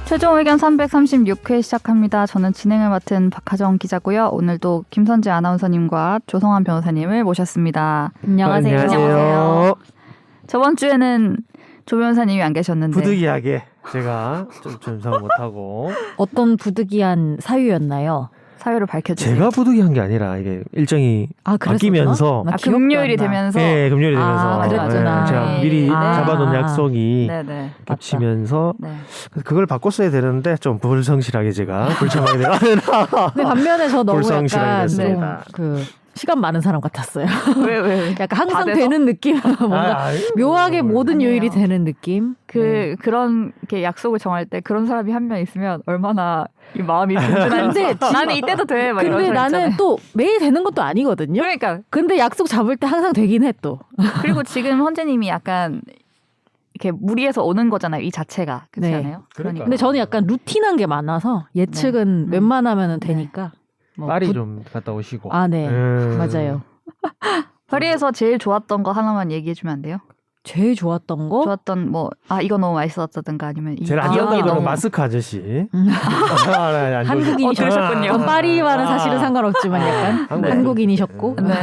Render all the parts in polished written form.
최종 의견 336회 시작합니다. 저는 진행을 맡은 박하정 기자고요. 오늘도 김선재 아나운서님과 조성환 변호사님을 모셨습니다. 안녕하세요. 안녕하세요. 저번 주에는 조 변호사님이 안 계셨는데 부득이하게 제가 좀 전성을 못하고 어떤 부득이한 사유였나요? 사유를 밝혀주세요. 제가 부득이한 게 아니라 이게 일정이 바뀌면서 금요일이 되면서 네, 금요일이 되면서 그랬구나. 제가 네. 미리 네. 잡아놓은 약속이 네네. 겹치면서 네. 그걸 바꿨어야 되는데 좀 불성실하게 제가 불참하게 되는 근데 반면에 저 너무 불성실하게 약간 됐습니다. 좀 시간 많은 사람 같았어요. 왜? 약간 항상 받아서? 되는 느낌. 뭔가 묘하게 모든 아니에요. 요일이 되는 느낌. 그런 이렇게 약속을 정할 때 그런 사람이 한 명 있으면 얼마나 이 마음이 든든한데 나는 이때도 돼. 막 이런 근데 사람 나는 있잖아요. 또 매일 되는 것도 아니거든요. 그러니까 근데 약속 잡을 때 항상 되긴 해 또. 그리고 지금 헌재님이 약간 이렇게 무리해서 오는 거잖아요. 이 자체가 그렇지 네. 않아요? 그러니까. 근데 저는 약간 루틴한 게 많아서 예측은 네. 웬만하면은 되니까. 뭐 파리 부- 좀 갔다 오시고 네. 맞아요. 파리에서 제일 좋았던 거 하나만 얘기해 주면 안 돼요? 제일 좋았던 거? 좋았던 이거 너무 맛있었다든가 아니면 이 제일 안 기억이 좋았던 거는 너무 마스크 아저씨 한국인이셨고 들으셨군요. 파리와는 사실은 상관없지만 약간 네. 한국인이셨고 네.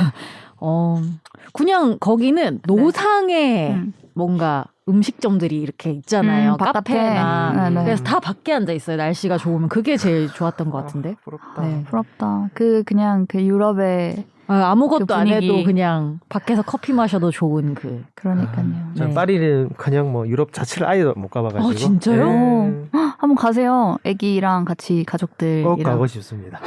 그냥 거기는 노상에 음. 뭔가 음식점들이 이렇게 있잖아요. 바깥에. 카페나. 네. 그래서 다 밖에 앉아 있어요. 날씨가 좋으면 그게 제일 좋았던 것 같은데. 부럽다. 네. 부럽다. 그냥 유럽의 아무것도 그 안 분위기. 해도 그냥 밖에서 커피 마셔도 좋은 그. 그러니까요. 전 네. 파리는 그냥 뭐 유럽 자체를 아예 못 가봐가지고 진짜요? 네. 한번 가세요. 아기랑 같이 가족들이랑. 꼭 가고 싶습니다.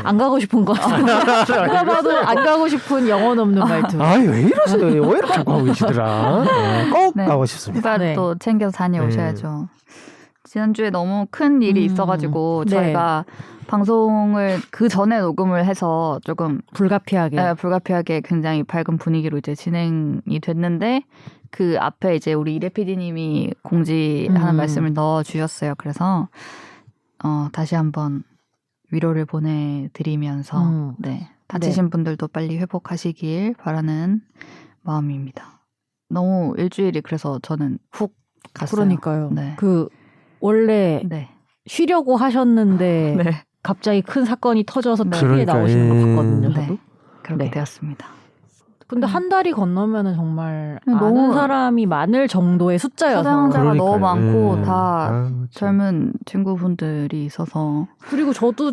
안 가고 싶은 거. 누가 봐도 안 가고 싶은 영혼 없는 말투. 아이 왜 이러세요? 왜 이렇게 자꾸 하고 계시더라? 꼭 네. 가고 싶습니다. 누가 네. 또 챙겨서 다녀오셔야죠. 지난주에 너무 큰 일이 있어가지고 네. 저희가 방송을 그 전에 녹음을 해서 조금 불가피하게. 불가피하게 굉장히 밝은 분위기로 이제 진행이 됐는데 그 앞에 이제 우리 이래 PD님이 공지하는 말씀을 넣어 주셨어요. 그래서 다시 한번 위로를 보내드리면서 네, 다치신 분들도 빨리 회복하시길 바라는 마음입니다. 너무 일주일이 그래서 저는 훅 갔어요. 그러니까요. 네. 원래 네. 쉬려고 하셨는데 네. 갑자기 큰 사건이 터져서 네. TV에 그러니까, 나오시는 거 봤거든요. 네. 저도. 그렇게 네. 되었습니다. 근데 한 달이 건너면은 정말 너무 아는 사람이 많을 정도의 숫자여서. 사상자가 너무 그러니까요. 많고 다 아유, 참. 젊은 친구분들이 있어서 그리고 저도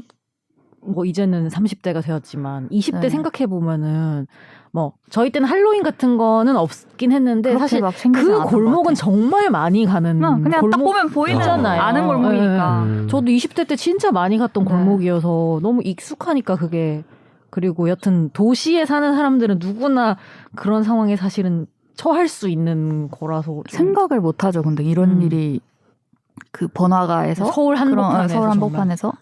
뭐 이제는 30대가 되었지만 20대 네. 생각해 보면은 뭐 저희 때는 할로윈 같은 거는 없긴 했는데 그렇게 사실 막 챙기지 그 않았던 것 골목은 같아요. 정말 많이 가는 그냥 딱 골목. 보면 보이잖아요. 아는 골목이니까. 저도 20대 때 진짜 많이 갔던 네. 골목이어서 너무 익숙하니까 그게. 그리고 여튼 도시에 사는 사람들은 누구나 그런 상황에 사실은 처할 수 있는 거라서 좀 생각을 못 하죠. 근데 이런 일이 그 번화가에서 서울 한복판에서 서울 정말. 한복판에서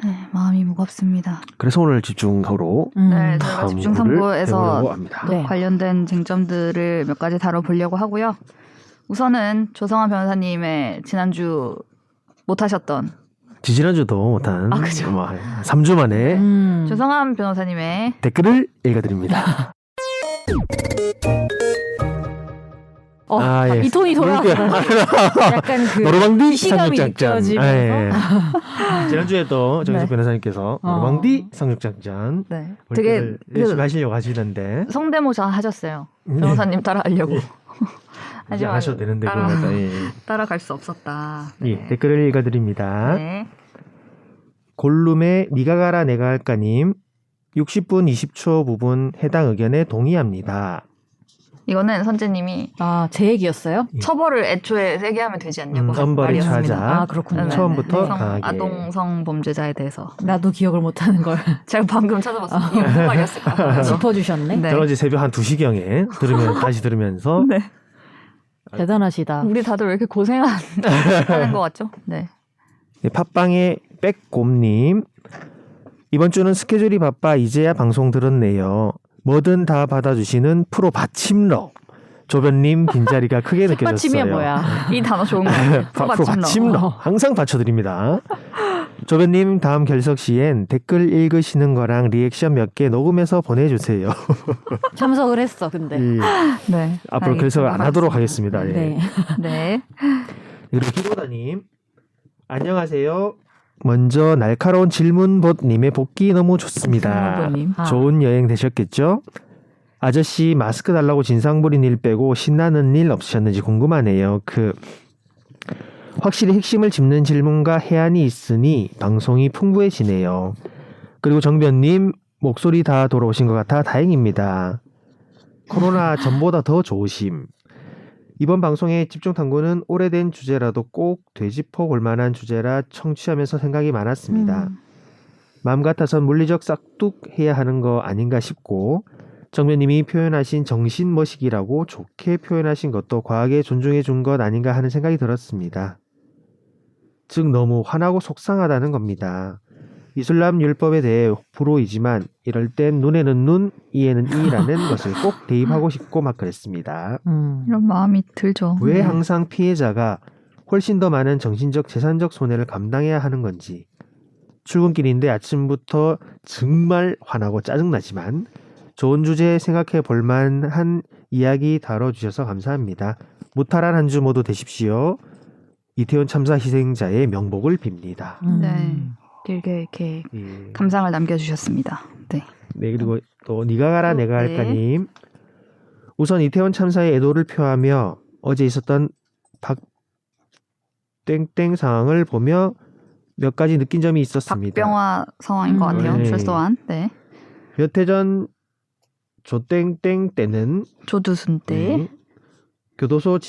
네, 마음이 무겁습니다. 그래서 오늘 집중적으로 네, 저희가 집중 탐구에서 해보려고 합니다. 네. 관련된 쟁점들을 몇 가지 다뤄보려고 하고요. 우선은 조성환 변호사님의 지난주 못하셨던 지지난주도 못한 그죠. 3주 만에 조성환 변호사님의 댓글을 읽어드립니다. 예. 이 톤이 돌아왔어. 약간 그 노르망디 시감이 상륙작전. 느껴지면서. 지난주에도 정희석 네. 변호사님께서 노르망디 상륙작전 네, 되게 열심히 하시려고 하시는데 성대모사 하셨어요. 변호사님 따라하려고. 이제 안 하셔도 되는데 따라- 그거보다 따라갈 수 없었다. 예, 댓글을 읽어드립니다. 네. 골룸의 니가 가라 내가 할까님 60분 20초 부분 해당 의견에 동의합니다. 이거는 선재님이 제 얘기였어요? 처벌을 애초에 세게 하면 되지 않냐고 한 엄벌이 말이었습니다. 차자. 그렇군요. 처음부터 네. 강하게. 아동성 범죄자에 대해서 나도 기억을 못하는 걸 제가 방금 찾아봤어요. 이게 무슨 말이었을까? 짚어주셨네. 네. 저는 어제 새벽 한 2시경에 다시 들으면서 네. 대단하시다. 우리 다들 왜 이렇게 고생하는 것 같죠? 네. 네, 팟빵의 백곰님 이번 주는 스케줄이 바빠 이제야 방송 들었네요. 뭐든 다 받아주시는 프로 받침러 조변님 빈자리가 크게 느껴졌어요. 책받침이야 뭐야. 이 단어 좋은 거 같아요. 프로 받침러 항상 받쳐드립니다. 조변님 다음 결석 시엔 댓글 읽으시는 거랑 리액션 몇 개 녹음해서 보내주세요. 참석을 했어 근데. 네. 앞으로 결석을 안 하도록 하겠습니다. 예. 네. 네. 그리고 기도다님 안녕하세요. 먼저 날카로운 질문봇님의 복귀 너무 좋습니다. 부모님. 좋은 여행 되셨겠죠? 아저씨 마스크 달라고 진상 부린 일 빼고 신나는 일 없으셨는지 궁금하네요. 확실히 핵심을 짚는 질문과 해안이 있으니 방송이 풍부해지네요. 그리고 정변님 목소리 다 돌아오신 것 같아 다행입니다. 코로나 전보다 더 조심. 이번 방송의 집중 탐구는 오래된 주제라도 꼭 되짚어 볼 만한 주제라 청취하면서 생각이 많았습니다. 마음 같아선 물리적 싹둑해야 하는 거 아닌가 싶고 정변님이 표현하신 정신머시기라고 좋게 표현하신 것도 과하게 존중해 준 것 아닌가 하는 생각이 들었습니다. 즉 너무 화나고 속상하다는 겁니다. 이슬람 율법에 대해 불호이지만 이럴 땐 눈에는 눈, 이에는 이라는 것을 꼭 대입하고 싶고 막 그랬습니다. 이런 마음이 들죠. 왜 네. 항상 피해자가 훨씬 더 많은 정신적, 재산적 손해를 감당해야 하는 건지. 출근길인데 아침부터 정말 화나고 짜증나지만 좋은 주제 생각해 볼 만한 이야기 다뤄주셔서 감사합니다. 무탈한 한 주 모두 되십시오. 이태원 참사 희생자의 명복을 빕니다. 네. 길게 이렇게 예. 감상을 남겨주셨습니다. 네. 네, 그리고 또 니가 가라 내가 네. 할까님. 우선 이태원 참사의 애도를 표하며 어제 있었던 박땡땡 상황을 보며 몇 가지 느낀 점이 있었습니다. 박병화 상황인 것 같아요. 네. 출소한. 네. 몇 해 전 조땡땡 때는 조두순 때. 네, 교도소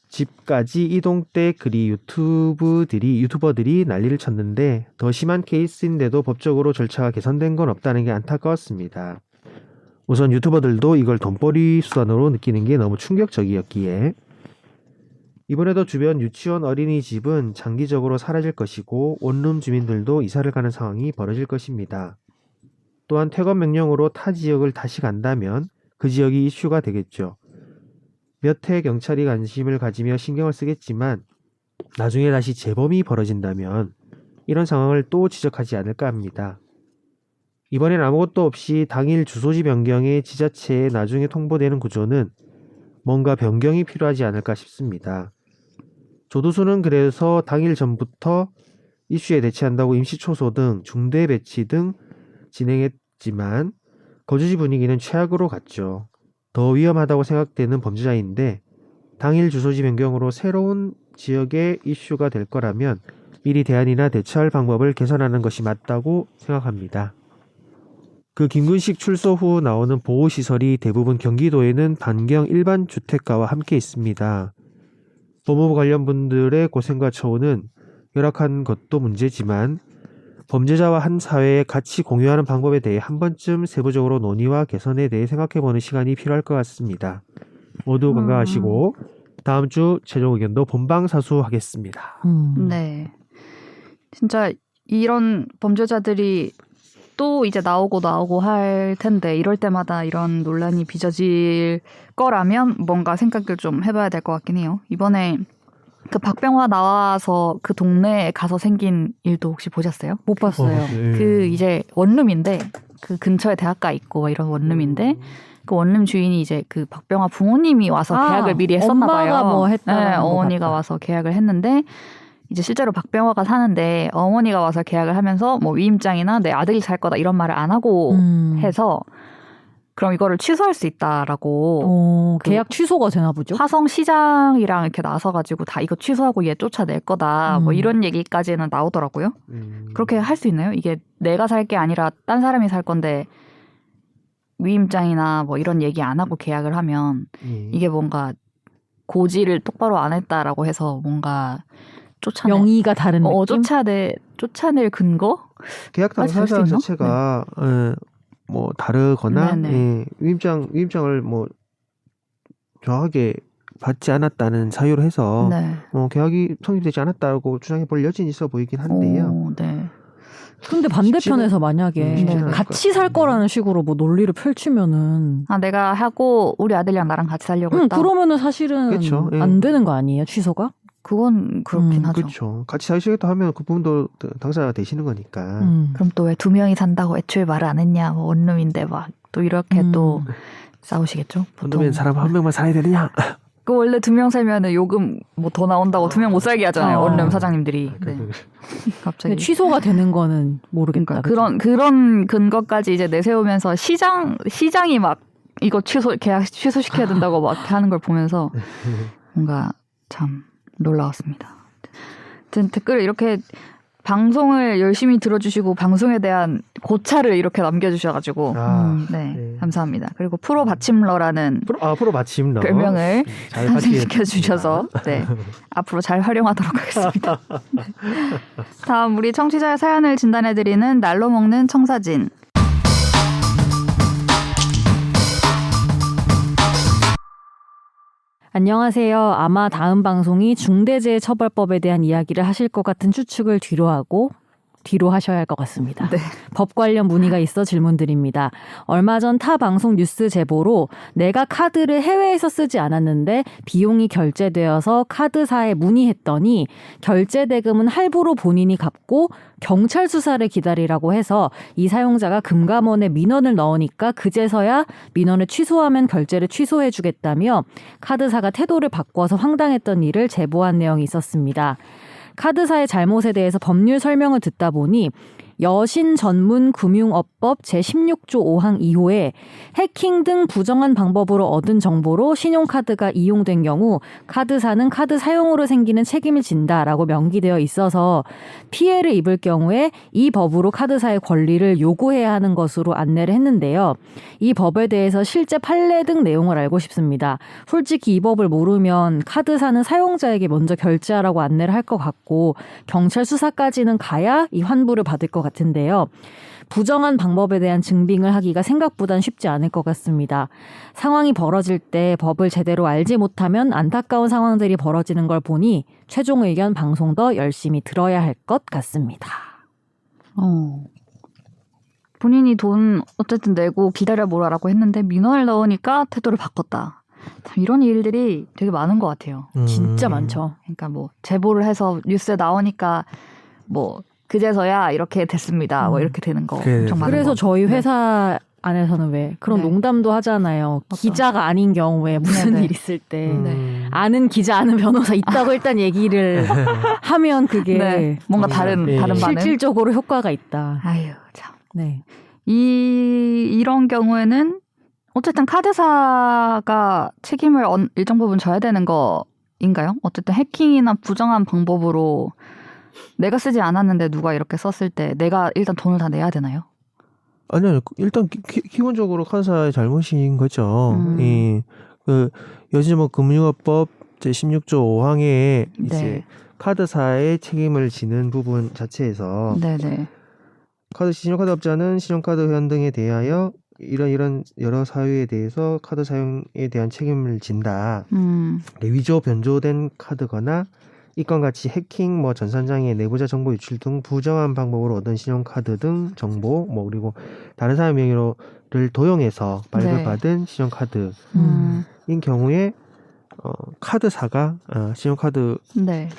집까지 이동 때 그리 유튜버들이 난리를 쳤는데 더 심한 케이스인데도 법적으로 절차가 개선된 건 없다는 게 안타까웠습니다. 우선 유튜버들도 이걸 돈벌이 수단으로 느끼는 게 너무 충격적이었기에 이번에도 주변 유치원 어린이집은 장기적으로 사라질 것이고 원룸 주민들도 이사를 가는 상황이 벌어질 것입니다. 또한 퇴거 명령으로 타 지역을 다시 간다면 그 지역이 이슈가 되겠죠. 몇 해 경찰이 관심을 가지며 신경을 쓰겠지만 나중에 다시 재범이 벌어진다면 이런 상황을 또 지적하지 않을까 합니다. 이번엔 아무것도 없이 당일 주소지 변경에 지자체에 나중에 통보되는 구조는 뭔가 변경이 필요하지 않을까 싶습니다. 조두순은 그래서 당일 전부터 이슈에 대처한다고 임시 초소 등 중대 배치 등 진행했지만 거주지 분위기는 최악으로 갔죠. 더 위험하다고 생각되는 범죄자인데 당일 주소지 변경으로 새로운 지역의 이슈가 될 거라면 미리 대안이나 대처할 방법을 개선하는 것이 맞다고 생각합니다. 그 김근식 출소 후 나오는 보호시설이 대부분 경기도에는 반경 일반 주택가와 함께 있습니다. 법무부 관련 분들의 고생과 처우는 열악한 것도 문제지만 범죄자와 한 사회에 같이 공유하는 방법에 대해 한 번쯤 세부적으로 논의와 개선에 대해 생각해보는 시간이 필요할 것 같습니다. 모두 건강하시고 다음 주 최종 의견도 본방사수하겠습니다. 네. 진짜 이런 범죄자들이 또 이제 나오고 할 텐데 이럴 때마다 이런 논란이 빚어질 거라면 뭔가 생각을 좀 해봐야 될 것 같긴 해요. 이번에 그 박병화 나와서 그 동네에 가서 생긴 일도 혹시 보셨어요? 못 봤어요. 네. 그 이제 원룸인데 그 근처에 대학가 있고 이런 원룸인데 그 원룸 주인이 이제 그 박병화 부모님이 와서 계약을 미리 했었나 봐요. 엄마가 뭐 했다는 네, 것 어머니가 같다. 와서 계약을 했는데 이제 실제로 박병화가 사는데 어머니가 와서 계약을 하면서 뭐 위임장이나 내 아들이 살 거다 이런 말을 안 하고 해서 그럼 이거를 취소할 수 있다라고 계약 취소가 되나 보죠? 화성시장이랑 이렇게 나서가지고 다 이거 취소하고 얘 쫓아낼 거다 뭐 이런 얘기까지는 나오더라고요. 그렇게 할 수 있나요? 이게 내가 살 게 아니라 딴 사람이 살 건데 위임장이나 뭐 이런 얘기 안 하고 계약을 하면 이게 뭔가 고지를 똑바로 안 했다라고 해서 뭔가 명의가 다른 느낌? 쫓아낼 근거? 계약 될수 당사자 있나? 자체가 뭐 다르거나 네네. 예, 위임장을 뭐 정확하게 받지 않았다는 사유로 해서 네. 계약이 성립되지 않았다고 주장해 볼 여지는 있어 보이긴 한데요. 오, 네. 근데 반대편에서 만약에 쉽지는 않을 같이 것 살 같은데. 거라는 식으로 뭐 논리를 펼치면은 아 내가 하고 우리 아들이랑 나랑 같이 살려고 했다. 그러면은 사실은 그쵸, 예. 안 되는 거 아니에요? 취소가? 그건 그렇긴 하죠. 그렇죠. 같이 사시겠다 하면 그 부분도 당사자가 되시는 거니까. 그럼 또 왜 2명이 산다고 애초에 말을 안 했냐? 뭐 원룸인데 막 또 이렇게 또 싸우시겠죠. 보통. 원룸엔 사람 한 명만 살아야 되느냐? 그 원래 2명 살면은 요금 뭐 더 나온다고 2명 못 살게 하잖아요. 어. 원룸 사장님들이. 네. 갑자기. 근데 취소가 되는 거는 모르겠다. 그러니까 그런 근거까지 이제 내세우면서 시장이 막 이거 계약 취소시켜야 된다고 막 이렇게 하는 걸 보면서 뭔가 참 놀라웠습니다. 댓글 이렇게 방송을 열심히 들어주시고 방송에 대한 고찰을 이렇게 남겨주셔가지고 네, 감사합니다. 그리고 프로 받침러라는 프로 받침러 별명을 잘 탄생시켜 주셔서 네, 앞으로 잘 활용하도록 하겠습니다. 네. 다음 우리 청취자의 사연을 진단해드리는 날로 먹는 청사진. 안녕하세요. 아마 다음 방송이 중대재해처벌법에 대한 이야기를 하실 것 같은 추측을 뒤로 하셔야 할 것 같습니다. 네. 법 관련 문의가 있어 질문드립니다. 얼마 전 타 방송 뉴스 제보로 내가 카드를 해외에서 쓰지 않았는데 비용이 결제되어서 카드사에 문의했더니 결제 대금은 할부로 본인이 갚고 경찰 수사를 기다리라고 해서 이 사용자가 금감원에 민원을 넣으니까 그제서야 민원을 취소하면 결제를 취소해 주겠다며 카드사가 태도를 바꿔서 황당했던 일을 제보한 내용이 있었습니다. 카드사의 잘못에 대해서 법률 설명을 듣다 보니 여신 전문 금융업법 제16조 5항 2호에 해킹 등 부정한 방법으로 얻은 정보로 신용카드가 이용된 경우 카드사는 카드 사용으로 생기는 책임을 진다라고 명기되어 있어서 피해를 입을 경우에 이 법으로 카드사의 권리를 요구해야 하는 것으로 안내를 했는데요. 이 법에 대해서 실제 판례 등 내용을 알고 싶습니다. 솔직히 이 법을 모르면 카드사는 사용자에게 먼저 결제하라고 안내를 할 것 같고 경찰 수사까지는 가야 이 환불을 받을 것 같은데요. 부정한 방법에 대한 증빙을 하기가 생각보단 쉽지 않을 것 같습니다. 상황이 벌어질 때 법을 제대로 알지 못하면 안타까운 상황들이 벌어지는 걸 보니 최종 의견 방송 더 열심히 들어야 할 것 같습니다. 본인이 돈 어쨌든 내고 기다려보라고 했는데 민원을 넣으니까 태도를 바꿨다. 참 이런 일들이 되게 많은 것 같아요. 진짜 많죠. 그러니까 뭐 제보를 해서 뉴스에 나오니까 뭐 그제서야 이렇게 됐습니다. 뭐 이렇게 되는 거 엄청 많은 그래서 거. 저희 회사 안에서는 왜 그런 네. 농담도 하잖아요. 기자가 아닌 경우에 무슨 네네. 일 있을 때 네. 아는 기자 아는 변호사 있다고 일단 얘기를 하면 그게 네. 뭔가 다른 반응. 실질적으로 효과가 있다. 아유 참. 네. 이런 경우에는 어쨌든 카드사가 책임을 일정 부분 져야 되는 거인가요? 어쨌든 해킹이나 부정한 방법으로 내가 쓰지 않았는데 누가 이렇게 썼을 때 내가 일단 돈을 다 내야 되나요? 아니요. 일단 기본적으로 카드사의 잘못인 거죠. 요즘 뭐 금융업법 제16조 5항에 이제 카드사의 책임을 지는 부분 자체에서 네네. 신용카드 업자는 신용카드 회원 등에 대하여 이런 여러 사유에 대해서 카드 사용에 대한 책임을 진다. 위조 변조된 카드거나 이건 같이 해킹, 뭐 전산장애, 내부자 정보 유출 등 부정한 방법으로 얻은 신용카드 등 정보, 뭐 그리고 다른 사람 명의로를 도용해서 발급받은 신용카드인 경우에 카드사가 신용카드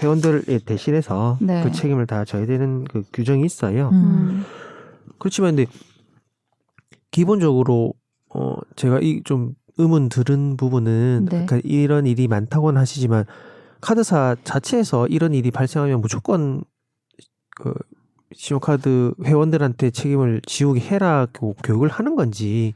회원들을 대신해서 그 책임을 다 져야 되는 그 규정이 있어요. 그렇지만 근데 기본적으로 제가 이 좀 의문 들은 부분은 그러니까 이런 일이 많다고는 하시지만 카드사 자체에서 이런 일이 발생하면 무조건 그 신용카드 회원들한테 책임을 지우게 해라고 교육을 하는 건지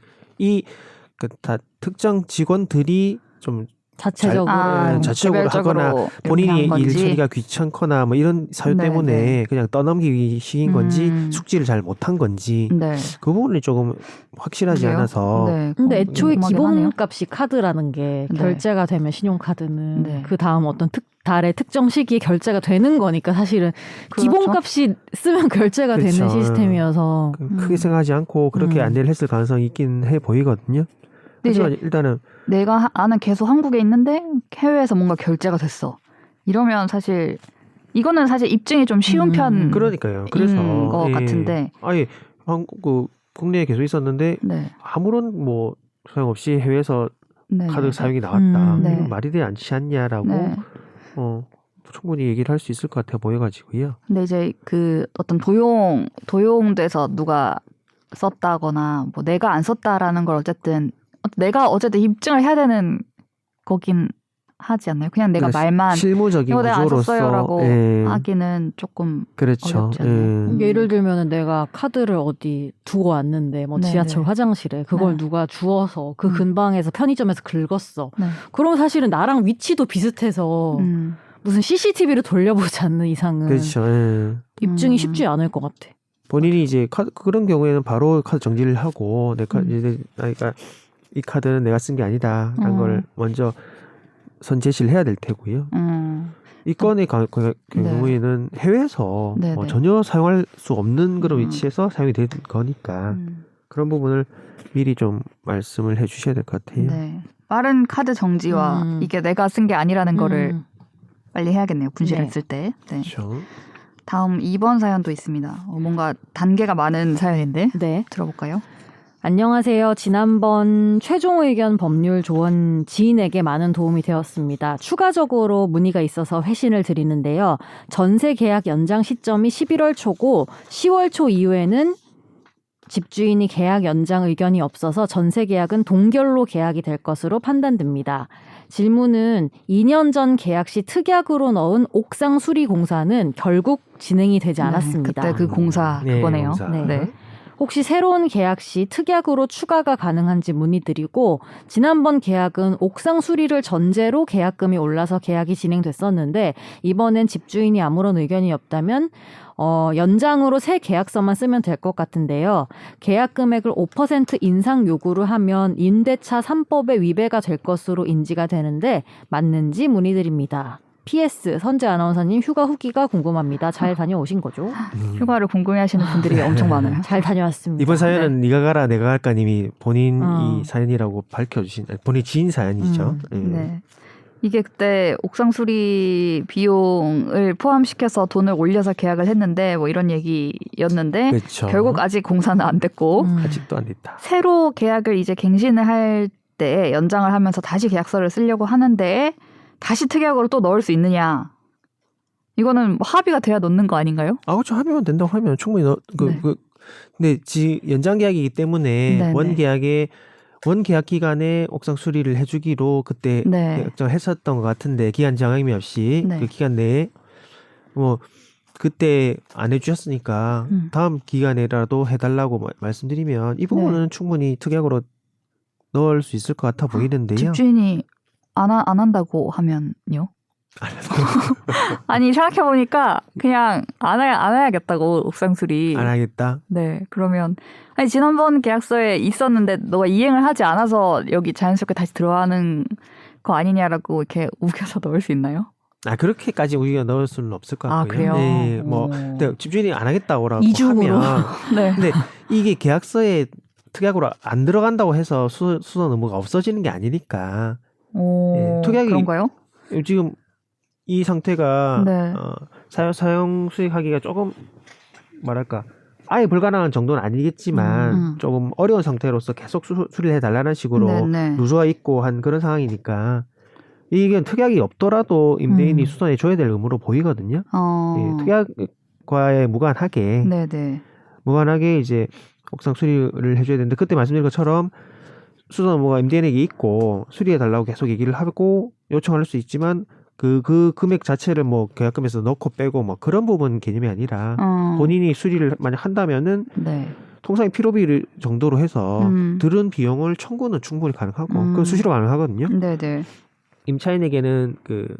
다 특정 직원들이 좀 자체적으로 하거나 본인이 일 처리가 귀찮거나 뭐 이런 사유 때문에 그냥 떠넘기기 식인 건지 숙지를 잘 못한 건지 그 부분이 조금 확실하지 않아서. 근데 애초에 기본값이 카드라는 게 결제가 되면 신용카드는 그 다음 어떤 달의 특정 시기에 결제가 되는 거니까 사실은 기본값이 쓰면 결제가 되는 시스템이어서 크게 생각하지 않고 그렇게 안내를 했을 가능성이 있긴 해 보이거든요. 하지만 일단은 내가 나는 계속 한국에 있는데 해외에서 뭔가 결제가 됐어. 이러면 사실 이거는 사실 입증이 좀 쉬운 편 그러니까요. 그래서 것 같은데. 아예 한국 국내에 계속 있었는데 아무런 뭐 소용없이 해외에서 카드 사용이 나왔다. 이건 말이 되지 않지 않냐라고 충분히 얘기를 할 수 있을 것 같아 보여가지고요. 근데 이제 그 어떤 도용돼서 누가 썼다거나 뭐 내가 안 썼다라는 걸 어쨌든 내가 입증을 해야 되는 거긴 하지 않나요? 그냥 내가 그러니까 말만 실무적인 이거 내가 안 구조로서 썼어요라고 예. 하기는 조금 그렇죠. 어렵지 않나요? 예를 들면은 내가 카드를 어디 두고 왔는데 뭐 네네. 지하철 화장실에 그걸 네. 누가 주워서 그 근방에서 편의점에서 긁었어. 네. 그럼 사실은 나랑 위치도 비슷해서 무슨 CCTV를 돌려보지 않는 이상은 그렇죠. 예. 입증이 쉽지 않을 것 같아. 본인이 이제 그런 경우에는 바로 카드 정지를 하고 내 카드 이제 그러니까 이 카드는 내가 쓴 게 아니다라는 걸 먼저 선제시를 해야 될 테고요. 이 건의 경우에는 해외에서 네네. 뭐 전혀 사용할 수 없는 그런 음. 위치에서 사용이 된 거니까 그런 부분을 미리 좀 말씀을 해주셔야 될 것 같아요. 네. 빠른 카드 정지와 이게 내가 쓴 게 아니라는 거를 빨리 해야겠네요. 분실했을 때. 네. 그렇죠. 다음 2번 사연도 있습니다. 뭔가 단계가 많은 사연인데 네. 들어볼까요? 안녕하세요. 지난번 최종 의견 법률 조언 지인에게 많은 도움이 되었습니다. 추가적으로 문의가 있어서 회신을 드리는데요. 전세 계약 연장 시점이 11월 초고 10월 초 이후에는 집주인이 계약 연장 의견이 없어서 전세 계약은 동결로 계약이 될 것으로 판단됩니다. 질문은 2년 전 계약 시 특약으로 넣은 옥상 수리 공사는 결국 진행이 되지 않았습니다. 그때 그 공사 그거네요. 공사. 네. 혹시 새로운 계약 시 특약으로 추가가 가능한지 문의드리고 지난번 계약은 옥상 수리를 전제로 계약금이 올라서 계약이 진행됐었는데 이번엔 집주인이 아무런 의견이 없다면 연장으로 새 계약서만 쓰면 될 것 같은데요. 계약 금액을 5% 인상 요구를 하면 임대차 3법의 위배가 될 것으로 인지가 되는데 맞는지 문의드립니다. PS 선재 아나운서님 휴가 후기가 궁금합니다. 잘 다녀오신 거죠? 휴가를 궁금해하시는 분들이 엄청 많아요. 잘 다녀왔습니다. 이번 사연은 네가 가라 내가 갈까님이 본인이 사연이라고 밝혀주신 본인 지인 사연이죠. 네. 이게 그때 옥상 수리 비용을 포함시켜서 돈을 올려서 계약을 했는데 뭐 이런 얘기였는데 그렇죠. 결국 아직 공사는 안 됐고 아직도 안 됐다. 새로 계약을 이제 갱신을 할 때 연장을 하면서 다시 계약서를 쓰려고 하는데 다시 특약으로 또 넣을 수 있느냐? 이거는 뭐 합의가 돼야 넣는 거 아닌가요? 아, 그렇죠. 하면 된다고 하면 충분히 네. 근데 연장 계약이기 때문에 네네. 원 계약 기간에 옥상 수리를 해주기로 그때 네. 결정했었던 것 같은데 기한 장애미 없이 네. 그 기간 내에 뭐 그때 안 해주셨으니까 다음 기간에라도 해달라고 말씀드리면 이 부분은 충분히 특약으로 넣을 수 있을 것 같아 보이는데요. 집주인이 안 한다고 하면요? 아니 생각해보니까 그냥 안 해야겠다고 옥상 수리. 안 하겠다. 네, 그러면 아니 지난번 계약서에 있었는데 너가 이행을 하지 않아서 여기 자연스럽게 다시 들어가는 거 아니냐라고 이렇게 우겨서 넣을 수 있나요? 아, 그렇게까지 우리가 넣을 수는 없을 것 같고요. 그래요? 네, 뭐 오. 근데 집주인이 안 하겠다고 이중으로. 하면 네. 근데 이게 계약서에 특약으로 안 들어간다고 해서 수선 의무가 없어지는 게 아니니까. 오, 특약이 그런가요? 지금 이 상태가 네. 사용 수익하기가 조금 뭐랄까 아예 불가능한 정도는 아니겠지만 조금 어려운 상태로서 계속 수리를 해달라는 식으로 네네. 누수가 있고 한 그런 상황이니까 이게 특약이 없더라도 임대인이 수선해 줘야 될 의무로 보이거든요. 예, 특약과에 무관하게 이제 옥상 수리를 해줘야 되는데 그때 말씀드린 것처럼 수선 의무가 임대인에게 있고 수리해 달라고 계속 얘기를 하고 요청할 수 있지만 그 금액 자체를 뭐 계약금에서 넣고 빼고 뭐 그런 부분 개념이 아니라 본인이 수리를 만약 한다면은 네. 통상의 필요비 정도로 해서 들은 비용을 청구는 충분히 가능하고 그 수시로 가능하거든요. 네네. 임차인에게는 그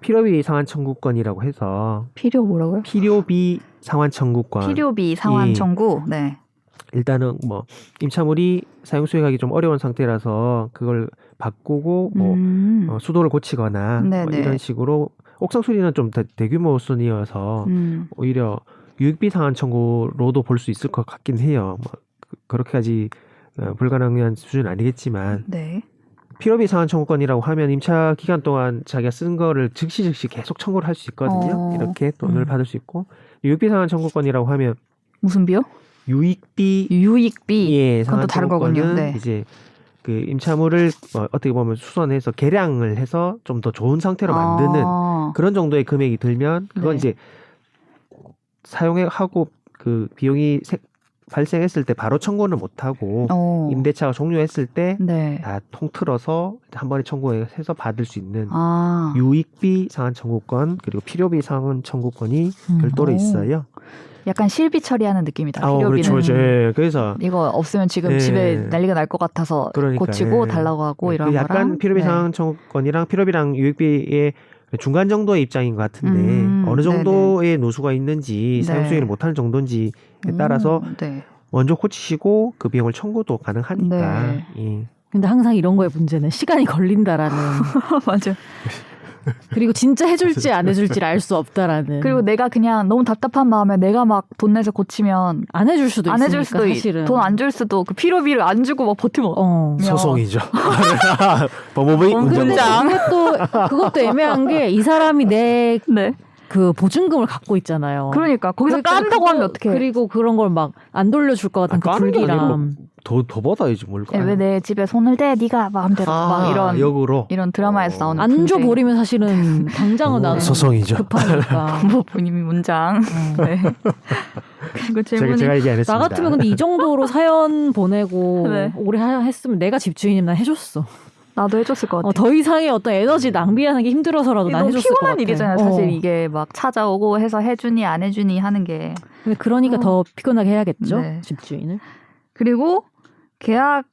필요비 상환 청구권이라고 해서 뭐라고요? 필요비 상환 청구권. 필요비 상환 청구. 네. 일단은 뭐 임차물이 사용 수익하기 좀 어려운 상태라서 그걸 바꾸고 뭐 수도를 고치거나 뭐 이런 식으로 옥상 수리는 좀 대규모 수준이어서 오히려 유익비 상환 청구로도 볼 수 있을 것 같긴 해요. 뭐 그렇게까지 불가능한 수준은 아니겠지만 네. 필요비 상환 청구권이라고 하면 임차 기간 동안 자기가 쓴 거를 즉시 계속 청구를 할 수 있거든요. 이렇게 돈을 받을 수 있고 유익비 상환 청구권이라고 하면 무슨 비요? 유익비 예, 그건 상환 또 다른 거군요. 청구권은 네. 이제 그 임차물을 어떻게 보면 수선해서 개량을 해서 좀 더 좋은 상태로 만드는 그런 정도의 금액이 들면 그건 네. 이제 사용하고 그 비용이 발생했을 때 바로 청구는 못하고 임대차가 종료했을 때 네. 다 통틀어서 한 번에 청구해서 받을 수 있는 아. 유익비 상환 청구권 그리고 필요비 상환 청구권이 별도로 오. 있어요. 약간 실비 처리하는 느낌이다. 아, 필요비는. 그렇죠. 예, 그래서 이거 없으면 지금 예. 집에 난리가 날 것 같아서 그러니까, 고치고 예. 달라고 하고 이런 약간 거랑. 필요비 네. 상환 청구권이랑 필요비랑 유익비의 중간 정도의 입장인 것 같은데 어느 네네. 정도의 누수가 있는지 네. 사용 수익을 못하는 정도인지에 따라서 네. 먼저 고치시고 그 비용을 청구도 가능하니까. 네. 예. 근데 항상 이런 거의 문제는 시간이 걸린다라는. 맞아. 그리고 진짜 해줄지 안 해줄지를 알 수 없다라는. 그리고 내가 그냥 너무 답답한 마음에 내가 막 돈 내서 고치면 안 해줄 수도 안 있으니까 해줄 수도 사실은. 돈 안 줄 수도 그 필요비를 안 주고 막 버티면 소송이죠. 법무부의 문장. 문장. 그것도 애매한 게 이 사람이 내 네. 그 보증금을 갖고 있잖아요. 그러니까 거기서 깐다고 하면 어떡해. 그리고 그런 걸 막 안 돌려줄 것 같은 그 까는 게 아니고 불길함. 더 받아야지 뭘 까. 왜 내 집에 손을 대 네가 마음대로 막 이런 역으로 이런 드라마에서 나오는 안 줘 분쟁. 버리면 사실은 당장은 나는 소송이죠. 급하니까. 법무부님이 문장. 네. 그리고 질문이 제가 얘기 안 했습니다. 나 같으면 근데 이 정도로 사연 보내고 네. 오래 했으면 내가 집주인이면 난 해줬어. 나도 해줬을 것 같아. 더 이상의 어떤 에너지 낭비하는 게 힘들어서라도 난 너무 해줬을 것 피곤한 같아. 일이잖아요. 사실 이게 막 찾아오고 해서 해주니 안 해주니 하는 게. 근데 그러니까 더 피곤하게 해야겠죠. 네. 집주인을. 그리고 계약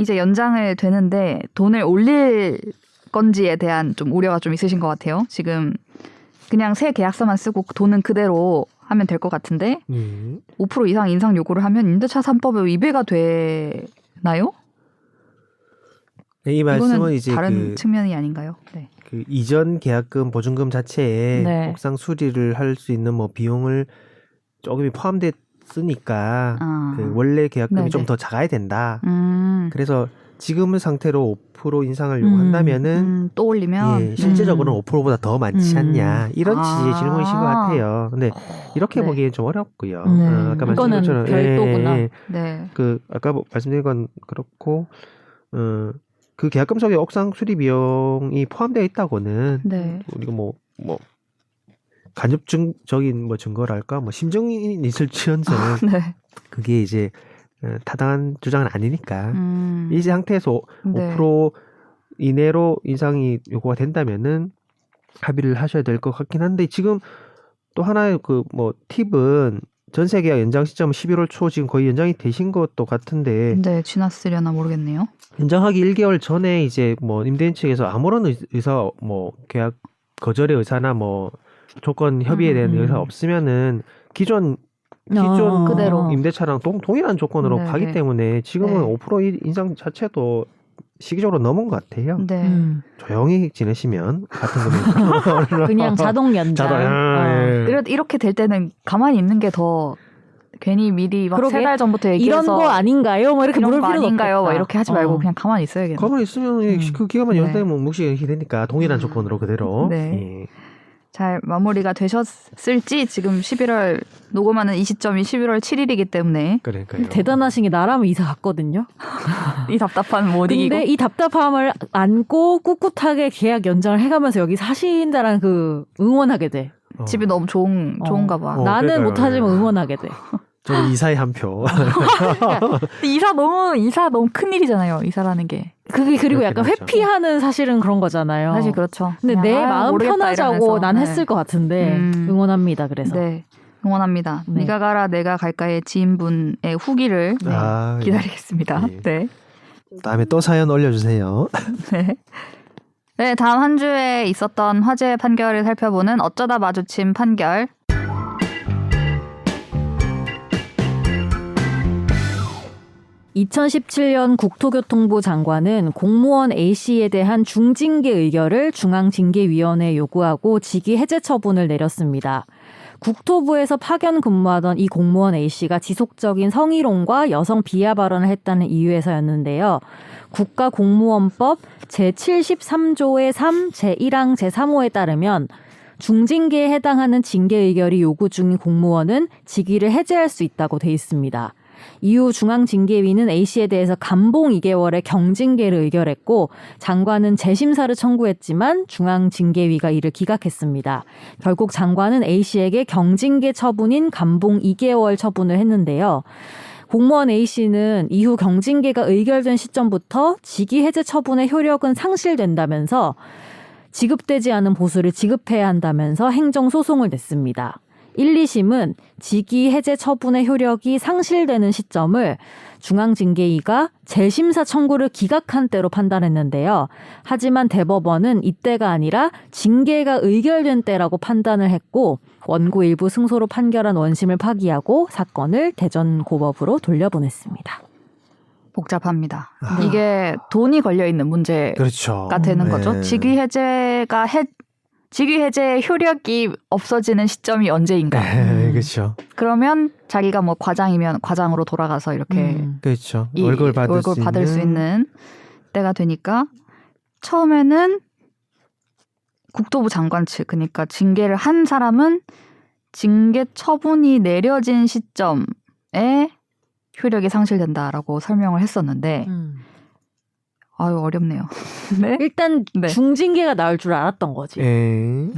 이제 연장을 되는데 돈을 올릴 건지에 대한 좀 우려가 좀 있으신 것 같아요. 지금 그냥 새 계약서만 쓰고 돈은 그대로 하면 될 것 같은데 5% 이상 인상 요구를 하면 임대차 3법에 위배가 되나요? 네, 이 말씀은 이거는 이제 다른 측면이 아닌가요? 네. 그 이전 계약금 보증금 자체에 네. 옥상 수리를 할 수 있는 뭐 비용을 조금이 포함됐으니까 그 원래 계약금이 네네. 좀 더 작아야 된다. 음. 그래서 지금의 상태로 5% 인상을 요구한다면은 또 올리면 예, 실제적으로는 5%보다 더 많지 않냐 이런 취지의 질문이신 것 같아요. 근데 이렇게 네. 보기엔 좀 어렵고요. 아까 말씀드린 이거는 것처럼 별도구나. 네. 그 아까 말씀드린 건 그렇고 그 계약금 속에 옥상 수리 비용이 포함되어 있다고는 네. 우리가 뭐 간접적인 뭐 증거랄까 뭐 심증이 있을지언정 네. 그게 이제 타당한 주장은 아니니까 이 상태에서 네. 5% 이내로 인상이 요구가 된다면은 합의를 하셔야 될 것 같긴 한데 지금 또 하나의 그 뭐 팁은 전세 계약 연장 시점은 11월 초 지금 거의 연장이 되신 것도 같은데 네, 지났으려나 모르겠네요. 연장하기 1개월 전에 이제 뭐 임대인 측에서 아무런 의사 뭐 계약 거절의 의사나 뭐 조건 협의에 대한 의사 없으면은 기존 그대로. 임대차랑 동일한 조건으로 네, 가기 네. 때문에 지금은 네. 5% 인상 자체도 시기적으로 넘은 것 같아요. 네. 조용히 지내시면 같은 금액 그냥 자동 연장. 이렇게 될 때는 가만히 있는 게 더 괜히 미리 막 그러게. 3달 전부터 얘기해서 이런 거 아닌가요? 뭐 이렇게 이런 물을 거 필요는 아닌가요? 없겠다. 막 이렇게 하지 말고 그냥 가만히 있어야겠네. 가만히 있으면 그 기간만 네. 연장되면 묵시가 되니까 동일한 조건으로 그대로. 네. 잘 마무리가 되셨을지 지금 11월 녹음하는 이 시점이 11월 7일이기 때문에 그러니까요. 대단하신 게 나라면 이사 갔거든요. 이 답답한 못 이기고 근데 이 답답함을 안고 꿋꿋하게 계약 연장을 해가면서 여기 사신다라는 그 응원하게 돼. 집이 너무 좋은가 봐. 나는 그러니까요. 못하지만 응원하게 돼. 저는 이사에 한 표. 이사 너무 큰 일이잖아요. 이사라는 게. 그게 그리고 그렇긴 약간 하죠. 회피하는 사실은 그런 거잖아요. 사실 그렇죠. 근데 그냥, 내 아유, 마음 모르겠다 편하자고 이러면서. 난 네. 했을 것 같은데 응원합니다. 그래서 네. 응원합니다. 네. 네가 가라 내가 갈까의 지인분의 후기를 기다리겠습니다. 네. 네. 다음에 또 사연 올려주세요. 네. 네, 다음 한 주에 있었던 화제 판결을 살펴보는 어쩌다 마주친 판결. (2017년) 국토교통부 장관은 공무원 A씨에 대한 중징계 의결을 중앙징계위원회에 요구하고 직위 해제 처분을 내렸습니다. 국토부에서 파견 근무하던 이 공무원 A씨가 지속적인 성희롱과 여성 비하 발언을 했다는 이유에서였는데요. 국가공무원법 제73조의 3, 제1항 제3호에 따르면 중징계에 해당하는 징계 의결이 요구 중인 공무원은 직위를 해제할 수 있다고 돼 있습니다. 이후 중앙징계위는 A씨에 대해서 감봉 2개월의 경징계를 의결했고 장관은 재심사를 청구했지만 중앙징계위가 이를 기각했습니다. 결국 장관은 A씨에게 경징계 처분인 감봉 2개월 처분을 했는데요. 공무원 A씨는 이후 경징계가 의결된 시점부터 직위 해제 처분의 효력은 상실된다면서 지급되지 않은 보수를 지급해야 한다면서 행정소송을 냈습니다. 1, 2심은 직위 해제 처분의 효력이 상실되는 시점을 중앙징계위가 재심사 청구를 기각한 때로 판단했는데요. 하지만 대법원은 이때가 아니라 징계가 의결된 때라고 판단을 했고 원고 일부 승소로 판결한 원심을 파기하고 사건을 대전고법으로 돌려보냈습니다. 복잡합니다. 아. 이게 돈이 걸려 있는 문제가 그렇죠. 되는 거죠. 네. 직위 해제 효력이 없어지는 시점이 언제인가? 그렇죠. 그러면 자기가 뭐 과장이면 과장으로 돌아가서 이렇게 그렇죠. 이 월급을 받을 수 있는 때가 되니까 처음에는 국토부 장관 측, 그러니까 징계를 한 사람은 징계 처분이 내려진 시점에 효력이 상실된다라고 설명을 했었는데 아유 어렵네요. 네? 일단 네. 중징계가 나올 줄 알았던 거지. 예.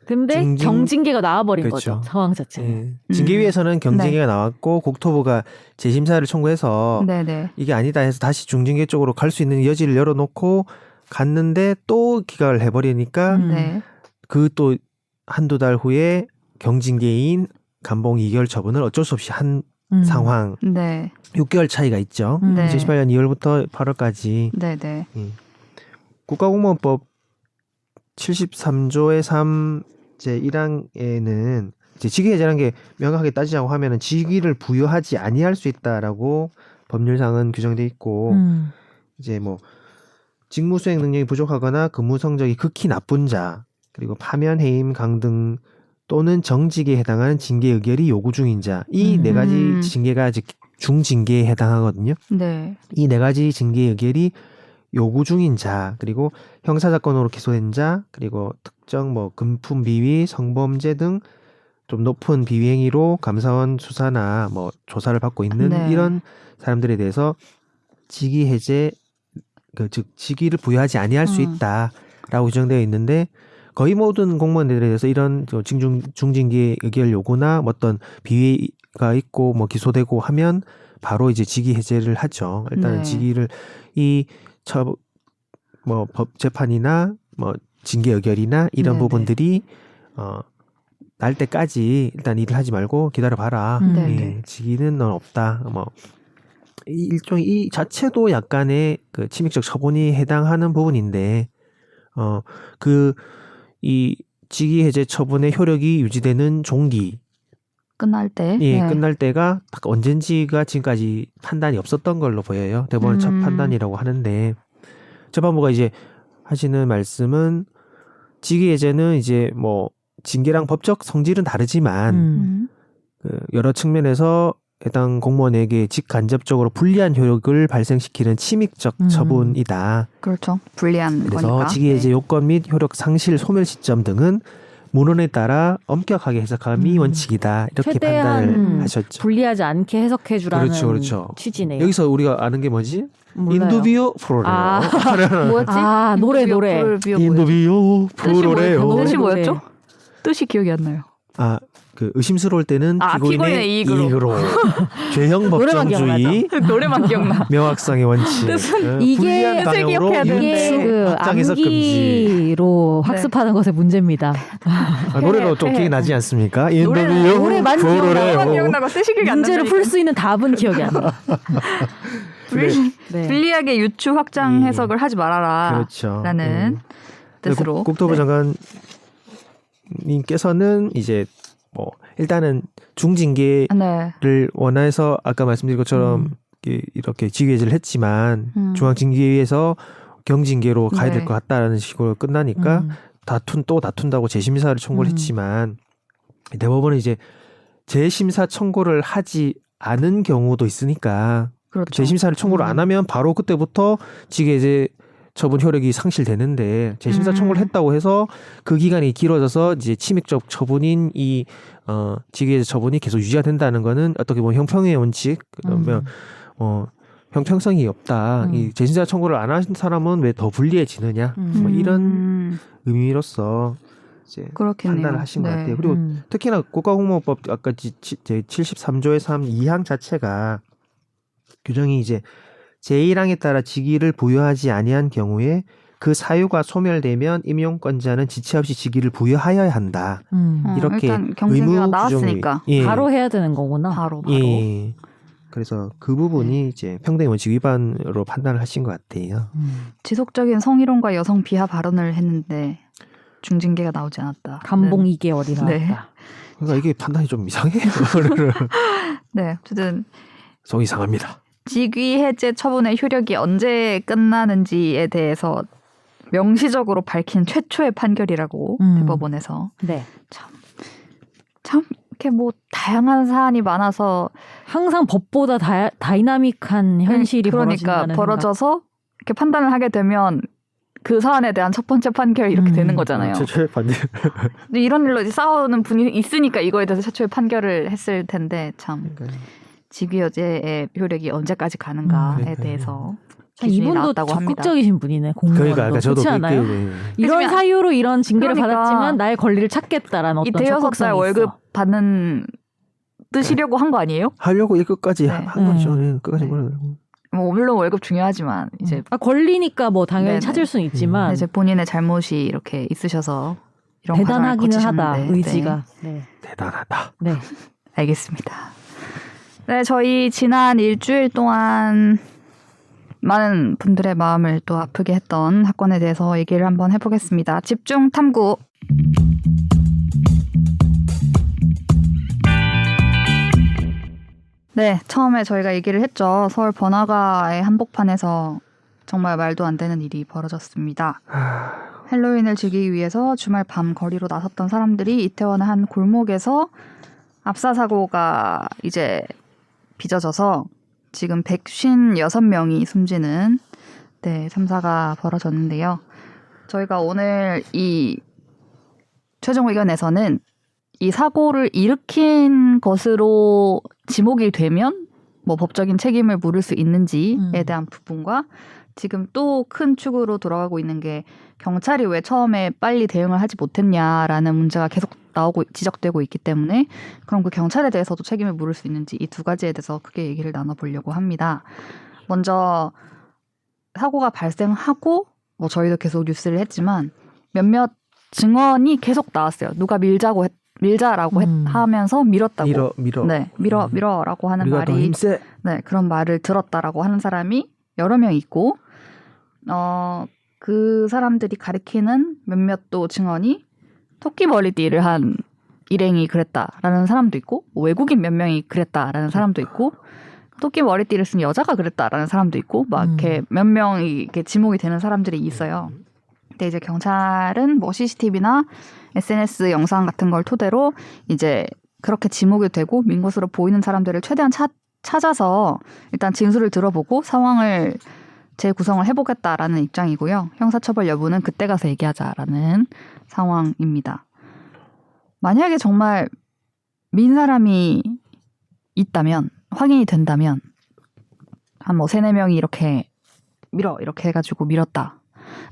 근데 경징계가 나와버린 그렇죠. 거죠. 상황 자체는. 예. 징계위에서는 경징계가 나왔고 국토부가 재심사를 청구해서 네네. 이게 아니다 해서 다시 중징계 쪽으로 갈 수 있는 여지를 열어놓고 갔는데 또 기각을 해버리니까 네. 그 또 한두 달 후에 경징계인 감봉 이결 처분을 어쩔 수 없이 한 상황. 네. 6개월 차이가 있죠. 네. 2018년 2월부터 8월까지 네네. 국가공무원법 73조의 3 제1항에는 이제 직위해제라는 게 명확하게 따지자고 하면은 직위를 부여하지 아니할 수 있다라고 법률상은 규정돼 있고 이제 뭐 직무 수행 능력이 부족하거나 근무 성적이 극히 나쁜 자 그리고 파면 해임 강등 또는 정직에 해당하는 징계 의결이 요구 중인 자 이 네 가지 징계가 아직 중징계에 해당하거든요. 네. 이 네 가지 징계 의결이 요구 중인 자 그리고 형사사건으로 기소된 자 그리고 특정 뭐 금품 비위 성범죄 등 좀 높은 비위 행위로 감사원 수사나 뭐 조사를 받고 있는 네. 이런 사람들에 대해서 직위 해제 즉 직위를 부여하지 아니할 수 있다라고 규정되어 있는데 거의 모든 공무원들에 대해서 이런 중징계 의결 요구나 어떤 비위가 있고 뭐 기소되고 하면 바로 이제 직위 해제를 하죠. 일단은 네. 직위를 뭐 법 재판이나 뭐 징계 의결이나 이런 네네. 부분들이 날 때까지 일단 일을 하지 말고 기다려 봐라. 네네. 직위는 넌 없다. 뭐 일종의 이 자체도 약간의 그 침입적 처분이 해당하는 부분인데 이 직위 해제 처분의 효력이 유지되는 종기 끝날 때. 예, 네. 끝날 때가 딱 언젠지가 지금까지 판단이 없었던 걸로 보여요. 대법원의 첫 판단이라고 하는데 재판부가 이제 하시는 말씀은 직위 해제는 이제 뭐 징계랑 법적 성질은 다르지만 그 여러 측면에서 해당 공무원에게 직간접적으로 불리한 효력을 발생시키는 침입적 처분이다. 그렇죠. 불리한 그래서 거니까. 직위 해제 요건 및 효력 상실 소멸 시점 등은 문헌에 따라 엄격하게 해석함이 원칙이다. 이렇게 판단을 최대한 하셨죠. 불리하지 않게 해석해 주라는 그렇죠. 취지네요. 여기서 우리가 아는 게 뭐지? 몰라요. 인도비오 프로레오. 뭐였지? 아, 노래. 인도비오 프로레오. 뜻이 노래. 뭐였죠? 뜻이 기억이 안 나요. 그 의심스러울 때는 피고인의 피고인의 이익으로. 죄형 법정주의, 노래만 기억나. 명확성의 원칙. 이게 뜻을 기억해야 되는데. 이게 그 확장 해석 금지. 암기로 학습하는 것의 문제입니다. 노래로 좀 기억이 나지 않습니까? 노래만 노래만 기억나고 뜻이 기억이 안 나니까. 문제를 풀 수 있는 답은 기억이 안 나. 네. 불리하게 유추 확장 해석을 하지 말아라. 그렇죠. 라는 뜻으로. 국토부 장관님께서는 이제 뭐 일단은 중징계를 네. 원해서 아까 말씀드린 것처럼 이렇게 직위해제를 했지만 중앙징계위에서 경징계로 가야 될 것 같다라는 식으로 끝나니까 다툰다고 재심사를 청구를 했지만 대법원은 이제 재심사 청구를 하지 않은 경우도 있으니까 그렇죠. 재심사를 청구를 안 하면 바로 그때부터 직위해제 처분 효력이 상실되는데 재심사 청구를 했다고 해서 그 기간이 길어져서 이제 침입적 처분인 이 직위해제 처분이 계속 유지가 된다는 거는 어떻게 보면 형평의 원칙 그러면 형평성이 없다. 이 재심사 청구를 안 한 사람은 왜 더 불리해지느냐? 뭐 이런 의미로서 이제 그렇겠네요. 판단을 하신 것 네. 같아요. 그리고 특히나 국가공무원법 아까 73조의 3 2항 자체가 규정이 이제 제1항에 따라 직위를 부여하지 아니한 경우에 그 사유가 소멸되면 임용권자는 지체 없이 직위를 부여하여야 한다. 이렇게 일단 경쟁자가 의무 나왔으니까 규정이- 예. 바로 해야 되는 거구나. 바로. 예. 그래서 그 부분이 이제 평등의 원칙 위반으로 판단을 하신 것 같아요. 지속적인 성희롱과 여성 비하 발언을 했는데 중징계가 나오지 않았다. 감봉 2개월이 나왔다. 네. 그러니까 이게 판단이 좀 이상해요. 네, 어쨌든 속 이상합니다. 직위 해제 처분의 효력이 언제 끝나는지에 대해서 명시적으로 밝힌 최초의 판결이라고 대법원에서 네. 참 이렇게 뭐 다양한 사안이 많아서 항상 법보다 다이나믹한 현실이 그러니까 벌어진다는 벌어져서 이렇게 판단을 하게 되면 그 사안에 대한 첫 번째 판결이 이렇게 되는 거잖아요. 최초의 판결. 근데 이런 일로 이제 싸우는 분이 있으니까 이거에 대해서 최초의 판결을 했을 텐데 참 직위 해제의 효력이 언제까지 가는가에 그러니까요. 대해서 참 기준이 이분도 나왔다고 합니다. 적극적이신 분이네. 공무원도. 그러니까 저도 그렇지 않아요? 이런 하지만- 사유로 이런 징계를 그러니까 받았지만 나의 권리를 찾겠다라는 이 어떤 대여섯 살 적극성이 월급 있어. 받는 뜨시려고 한 거 아니에요? 하려고 이 끝까지 네. 한 거죠. 예, 끝까지 네. 뭐라고. 뭐 물론 월급 중요하지만 이제 권리니까 뭐 당연히 네네. 찾을 수는 있지만 이제 본인의 잘못이 이렇게 있으셔서 이런 과정을 대단하기는 하다. 거치셨는데. 의지가. 네. 대단하다. 네. 알겠습니다. 네, 저희 지난 일주일 동안 많은 분들의 마음을 또 아프게 했던 사건에 대해서 얘기를 한번 해보겠습니다. 집중 탐구. 네, 처음에 저희가 얘기를 했죠. 서울 번화가의 한복판에서 정말 말도 안 되는 일이 벌어졌습니다. 헬로윈을 즐기기 위해서 주말 밤 거리로 나섰던 사람들이 이태원의 한 골목에서 압사 사고가 이제 빚어져서 지금 156명이 숨지는 참사가 벌어졌는데요. 저희가 오늘 이 최종 의견에서는 이 사고를 일으킨 것으로 지목이 되면 뭐 법적인 책임을 물을 수 있는지에 대한 부분과 지금 또 큰 축으로 돌아가고 있는 게 경찰이 왜 처음에 빨리 대응을 하지 못했냐라는 문제가 계속 나오고 지적되고 있기 때문에 그럼 그 경찰에 대해서도 책임을 물을 수 있는지 이 두 가지에 대해서 크게 얘기를 나눠보려고 합니다. 먼저 사고가 발생하고 뭐 저희도 계속 뉴스를 했지만 몇몇 증언이 계속 나왔어요. 누가 밀자라고 하면서 밀었다고. 밀어. 네, 밀어라고 하는 우리가 더 말이 힘세. 네, 그런 말을 들었다라고 하는 사람이 여러 명 있고, 그 사람들이 가리키는 몇몇 또 증언이 토끼 머리띠를 한 일행이 그랬다라는 사람도 있고, 외국인 몇 명이 그랬다라는 사람도 있고, 토끼 머리띠를 쓴 여자가 그랬다라는 사람도 있고, 막 이렇게 몇 명이 이렇게 지목이 되는 사람들이 있어요. 근데 이제 경찰은 뭐 CCTV나 SNS 영상 같은 걸 토대로 이제 그렇게 지목이 되고 민 것으로 보이는 사람들을 최대한 찾아서 일단 진술을 들어보고 상황을 재구성을 해보겠다라는 입장이고요. 형사처벌 여부는 그때 가서 얘기하자라는 상황입니다. 만약에 정말 민 사람이 있다면, 확인이 된다면 한 뭐 3-4명이 이렇게 해가지고 밀었다.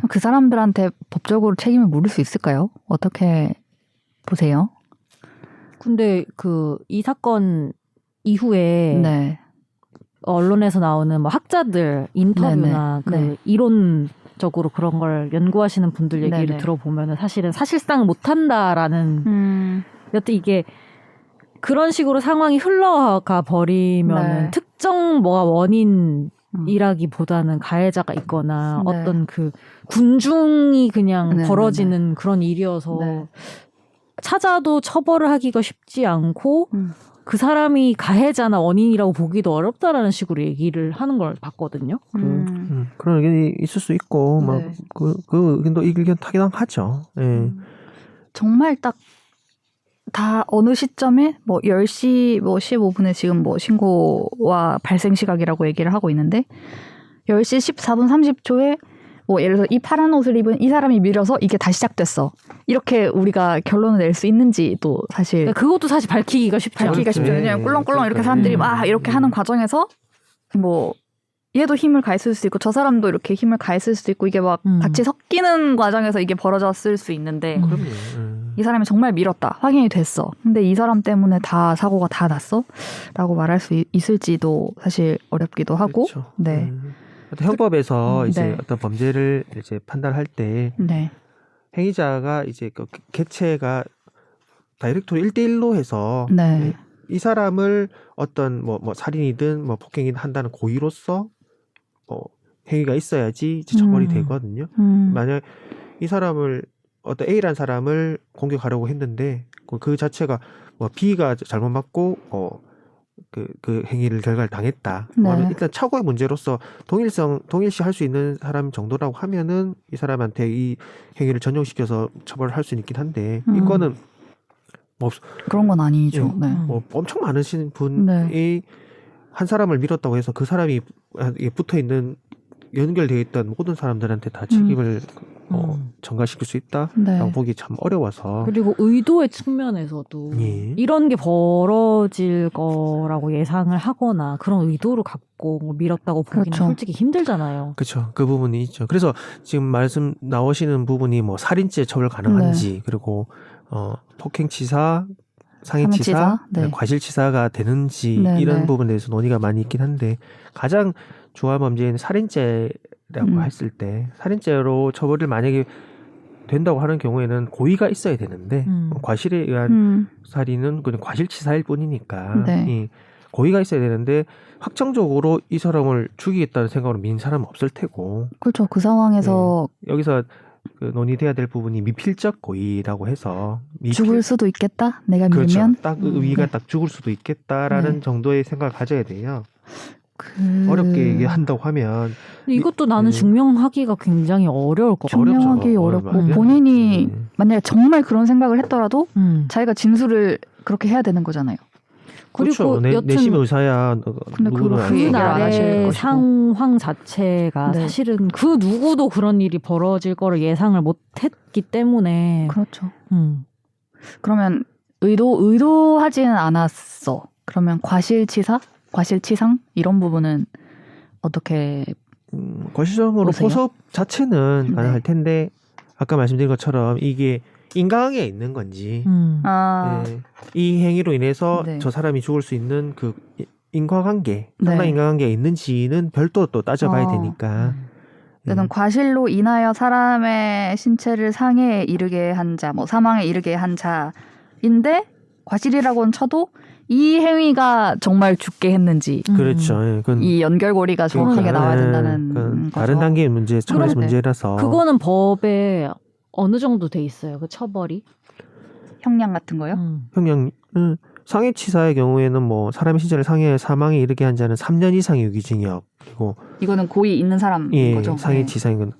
그 사람들한테 법적으로 책임을 물을 수 있을까요? 어떻게 보세요? 근데 이 사건 이후에 네. 언론에서 나오는 뭐 학자들 인터뷰나 네네. 네. 이론적으로 그런 걸 연구하시는 분들 얘기를 네네. 들어보면은 사실은 사실상 못한다라는 여튼 이게 그런 식으로 상황이 흘러가 버리면은 네. 특정 뭐가 원인이라기보다는 가해자가 있거나 네. 어떤 그 군중이 그냥 네네네. 벌어지는 그런 일이어서 네. 찾아도 처벌을 하기가 쉽지 않고 그 사람이 가해자나 원인이라고 보기도 어렵다라는 식으로 얘기를 하는 걸 봤거든요. 그런 의견이 있을 수 있고, 막, 네. 그 의견도 의견 타기당하죠. 예. 정말 딱 다 어느 시점에 뭐 10시 뭐 15분에 지금 뭐 신고와 발생 시각이라고 얘기를 하고 있는데 10시 14분 30초에 뭐 예를 들어 이 파란 옷을 입은 이 사람이 밀어서 이게 다시 시작됐어. 이렇게 우리가 결론을 낼 수 있는지도 사실 그러니까 그것도 사실 밝히기가 쉽지 않아요. 밝히기가 쉽죠. 왜냐면 꿀렁꿀렁 이렇게 사람들이 막 이렇게 하는 과정에서 뭐 얘도 힘을 가했을 수도 있고 저 사람도 이렇게 힘을 가했을 수도 있고 이게 막 같이 섞이는 과정에서 이게 벌어졌을 수 있는데 그럼요. 이 사람이 정말 밀었다. 확인이 됐어. 근데 이 사람 때문에 다 사고가 다 났어? 라고 말할 수 있을지도 사실 어렵기도 하고. 그렇죠. 네. 어떤 형법에서 이제 네. 어떤 범죄를 이제 판단할 때 네. 행위자가 이제 그 객체가 다이렉트로 1대1로 해서 네. 이 사람을 어떤 뭐 살인이든 뭐 폭행이든 한다는 고의로서 행위가 있어야지 이제 처벌이 되거든요. 만약 이 사람을 어떤 A라는 사람을 공격하려고 했는데 그 자체가 뭐 B가 잘못 맞고 그 행위를 결과를 당했다. 네. 그러면 일단 착오의 문제로서 동일시 할 수 있는 사람 정도라고 하면은 이 사람한테 이 행위를 전용시켜서 처벌을 할 수는 있긴 한데 이거는 뭐 그런 건 아니죠. 네. 네. 뭐 엄청 많으신 분이 네. 한 사람을 밀었다고 해서 그 사람이 붙어 있는 연결되어 있던 모든 사람들한테 다 책임을 전가시킬 수 있다라고 네. 보기 참 어려워서. 그리고 의도의 측면에서도 예. 이런 게 벌어질 거라고 예상을 하거나 그런 의도를 갖고 뭐 밀었다고 보기는 그렇죠. 솔직히 힘들잖아요. 그렇죠. 그 부분이 있죠. 그래서 지금 말씀 나오시는 부분이 뭐 살인죄 처벌 가능한지 그리고 폭행치사, 상해치사, 네. 과실치사가 되는지 네, 이런 네. 부분에 대해서 논의가 많이 있긴 한데 가장 중화범죄인 살인죄라고 했을 때 살인죄로 처벌을 만약에 된다고 하는 경우에는 고의가 있어야 되는데 과실에 의한 살인은 그냥 과실치사일 뿐이니까 네. 이 고의가 있어야 되는데 확정적으로 이 사람을 죽이겠다는 생각으로 민 사람은 없을 테고 그렇죠. 그 상황에서 여기서 그 논의돼야 될 부분이 미필적 고의라고 해서 죽을 수도 있겠다. 내가 그렇죠. 밀면 딱 의의가 네. 딱 죽을 수도 있겠다라는 네. 정도의 생각을 가져야 돼요. 어렵게 얘기한다고 하면 근데 이것도 나는 네. 증명하기가 굉장히 어려울 것 같아요. 증명하기 어렵죠. 어렵고 맞아요. 본인이 만약에 정말 그런 생각을 했더라도 음. 자기가 진술을 그렇게 해야 되는 거잖아요. 그렇죠. 그리고 내심 여튼 의사야. 근데 누구는 그거 알 그 수 얘기를 없고. 안 하실 그날의 것이고. 상황 자체가 네. 사실은 그 누구도 그런 일이 벌어질 거를 예상을 못했기 때문에 그렇죠. 음. 그러면 의도하지는 않았어. 그러면 과실치사, 과실치상 이런 부분은 어떻게 과실적으로 보세요? 포섭 자체는 네. 가능할 텐데 아까 말씀드린 것처럼 이게 인과관계에 있는 건지 네. 이 행위로 인해서 네. 저 사람이 죽을 수 있는 그 인과관계, 네. 상당 인과관계가 있는지는 별도 또 따져봐야 되니까. 그는 과실로 인하여 사람의 신체를 상해에 이르게 한 자, 뭐 사망에 이르게 한 자인데 과실이라고는 쳐도 이 행위가 정말 죽게 했는지 그렇죠. 예, 그건 이 연결고리가 정확하게 나와야 된다는 그건 거죠. 다른 단계의 문제, 차원의 그럼, 네. 문제라서. 그거는 법에 어느 정도 돼 있어요. 그 처벌이. 형량 같은 거요? 형량 상해치사의 경우에는 뭐 사람의 신체를 상해 사망에 이르게 한 자는 3년 이상의 유기징역 그리고 이거는 고의 있는 사람인 예, 거죠. 상해치사인 건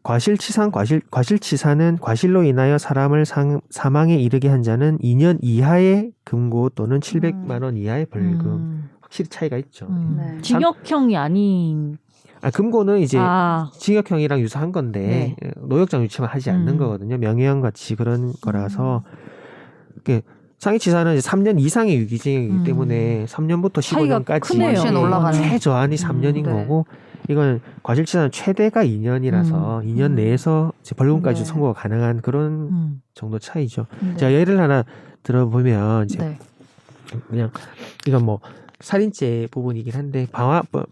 과실치사는 과실로 인하여 사람을 사망에 이르게 한 자는 2년 이하의 금고 또는 700만 원 이하의 벌금. 확실히 차이가 있죠. 네. 징역형이 아닌. 금고는 이제 아. 징역형이랑 유사한 건데 노역장 유치만 하지 않는 거거든요. 명예형 같이 그런 거라서 상해치사는 이제 3년 이상의 유기징역이기 때문에 3년부터 차이가 15년까지 크네요. 훨씬 올라가네. 최저한이 3년인 네. 거고 이건 과실치사는 최대가 2년이라서 2년 내에서 이제 벌금까지 네. 선고가 가능한 그런 정도 차이죠. 네. 제가 예를 하나 들어보면 이제 네. 그냥 이건 뭐 살인죄 부분이긴 한데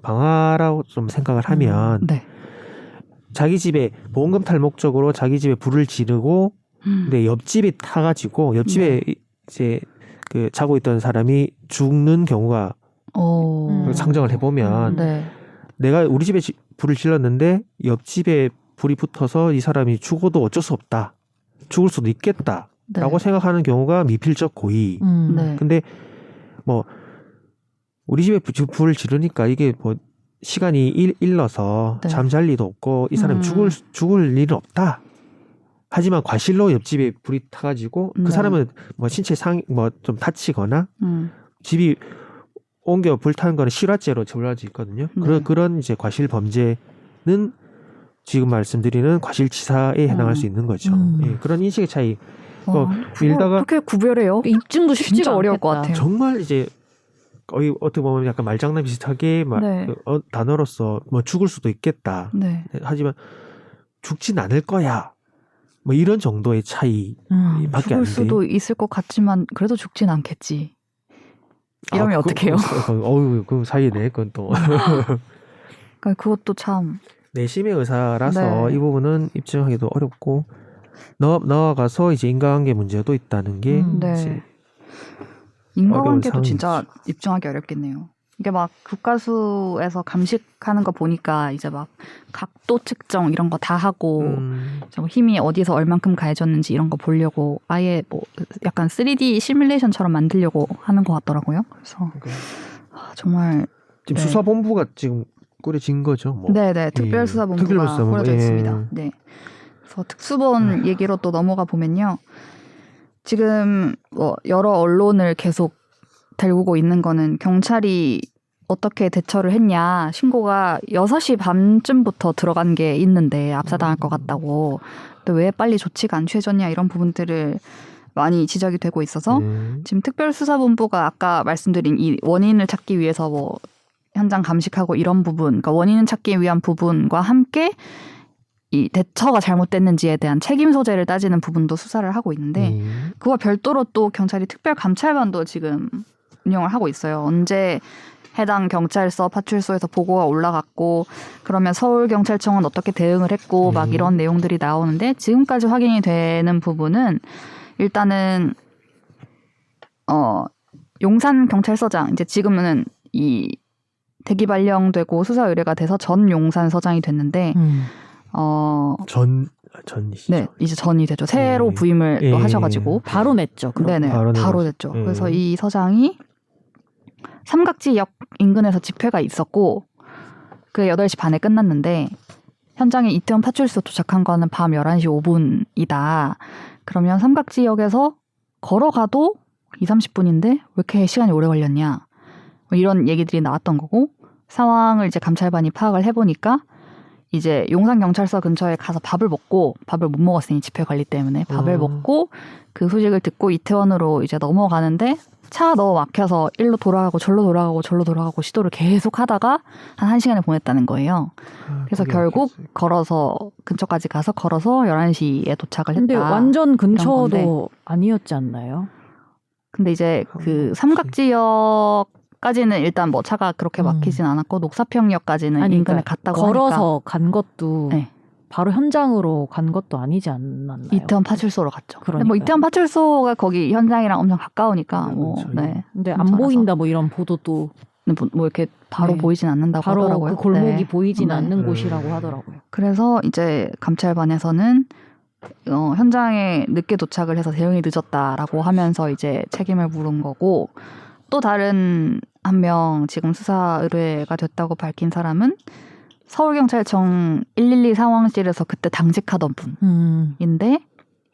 방화라고 좀 생각을 하면 네. 자기 집에 보험금 탈 목적으로 자기 집에 불을 지르고 근데 옆집이 타가지고 옆집에 이제 그 자고 있던 사람이 죽는 경우가 상정을 해보면 네. 내가 우리 집에 불을 질렀는데 옆집에 불이 붙어서 이 사람이 죽어도 어쩔 수 없다. 죽을 수도 있겠다. 네. 라고 생각하는 경우가 미필적 고의. 네. 근데 뭐 우리 집에 불을 지르니까 이게 뭐 시간이 일러서 네. 잠잘 리도 없고 이 사람이 죽을 일은 없다. 하지만 과실로 옆집에 불이 타가지고 네. 그 사람은 뭐 신체 뭐 좀 다치거나 집이 옮겨 불타는 거는 실화죄로 처벌할 수 있거든요. 네. 그런 이제 과실 범죄는 지금 말씀드리는 과실치사에 해당할 수 있는 거죠. 예, 그런 인식의 차이. 밀다가 그렇게 구별해요? 입증도 쉽지가 진짜 어려울 않겠다. 것 같아요. 정말 이제 거의 어떻게 보면 약간 말장난 비슷하게 네. 단어로서 뭐 죽을 수도 있겠다. 네. 하지만 죽진 않을 거야. 뭐 이런 정도의 차이밖에 안 죽을 돼. 수도 있을 것 같지만 그래도 죽진 않겠지. 이러면 어떡해요? 어우 그 사이네 그건 또 그러니까 그것도 참 내심의 의사라서 네. 이 부분은 입증하기도 어렵고 나아가서 이제 인간관계 문제도 있다는 게 네. 이제 인과관계도 어려운 진짜 상황이죠. 입증하기 어렵겠네요. 이게 막 국가수에서 감식하는 거 보니까 이제 막 각도 측정 이런 거 다 하고 뭐 힘이 어디서 얼만큼 가해졌는지 이런 거 보려고 아예 뭐 약간 3D 시뮬레이션처럼 만들려고 하는 것 같더라고요. 그래서 정말 지금 네. 수사본부가 지금 꾸려진 거죠. 뭐. 네네 특별수사본부가 특별수사본부, 꾸려져 예. 있습니다. 네. 그래서 특수본 얘기로 또 넘어가 보면요. 지금 뭐 여러 언론을 계속 달구고 있는 거는 경찰이 어떻게 대처를 했냐. 신고가 6시 반쯤부터 들어간 게 있는데 압사당할 것 같다고. 또 왜 빨리 조치가 안 취해졌냐 이런 부분들을 많이 지적이 되고 있어서 지금 특별수사본부가 아까 말씀드린 이 원인을 찾기 위해서 뭐 현장 감식하고 이런 부분, 그러니까 원인을 찾기 위한 부분과 함께 이 대처가 잘못됐는지에 대한 책임 소재를 따지는 부분도 수사를 하고 있는데 그와 별도로 또 경찰이 특별감찰반도 지금 운영을 하고 있어요. 언제 해당 경찰서 파출소에서 보고가 올라갔고 그러면 서울경찰청은 어떻게 대응을 했고 막 이런 내용들이 나오는데 지금까지 확인이 되는 부분은 일단은 용산경찰서장 이제 지금은 이 대기 발령되고 수사 의뢰가 돼서 전 용산서장이 됐는데 전이시죠. 네, 이제 전이 되죠. 새로 부임을 또 하셔가지고 바로 냈죠. 그럼. 네네 바로 됐죠. 예. 그래서 이 서장이 삼각지역 인근에서 집회가 있었고 그 8시 반에 끝났는데 현장에 이태원 파출소 도착한 거는 밤 11시 5분이다. 그러면 삼각지역에서 걸어가도 20-30분인데 왜 이렇게 시간이 오래 걸렸냐. 뭐 이런 얘기들이 나왔던 거고 상황을 이제 감찰반이 파악을 해보니까 이제 용산경찰서 근처에 가서 밥을 못 먹었으니 집회 관리 때문에 밥을 먹고 그 소식을 듣고 이태원으로 이제 넘어가는데 차가 너무 막혀서 일로 돌아가고 절로 돌아가고 시도를 계속 하다가 한 1시간을 보냈다는 거예요. 그래서 결국 걸어서 근처까지 가서 걸어서 11시에 도착을 했다. 근데 완전 건데. 근처도 아니었지 않나요? 근데 이제 그 삼각지역까지는 일단 뭐 차가 그렇게 막히진 않았고 녹사평역까지는 아니, 인근에 그러니까 갔다고 걸어서 하니까 간 것도 네. 바로 현장으로 간 것도 아니지 않았나요? 이태원 파출소로 갔죠. 근데 뭐 그러니까요. 이태원 파출소가 거기 현장이랑 엄청 가까우니까 뭐 네. 근데 안 근처라서. 보인다 뭐 이런 보도도 뭐 이렇게 바로 네. 보이진 않는다고 바로 하더라고요. 그 골목이 네. 보이진 네. 않는 곳이라고 하더라고요. 그래서 이제 감찰반에서는 현장에 늦게 도착을 해서 대응이 늦었다라고 하면서 이제 책임을 물은 거고 또 다른 한 명 지금 수사 의뢰가 됐다고 밝힌 사람은 서울경찰청 112 상황실에서 그때 당직하던 분인데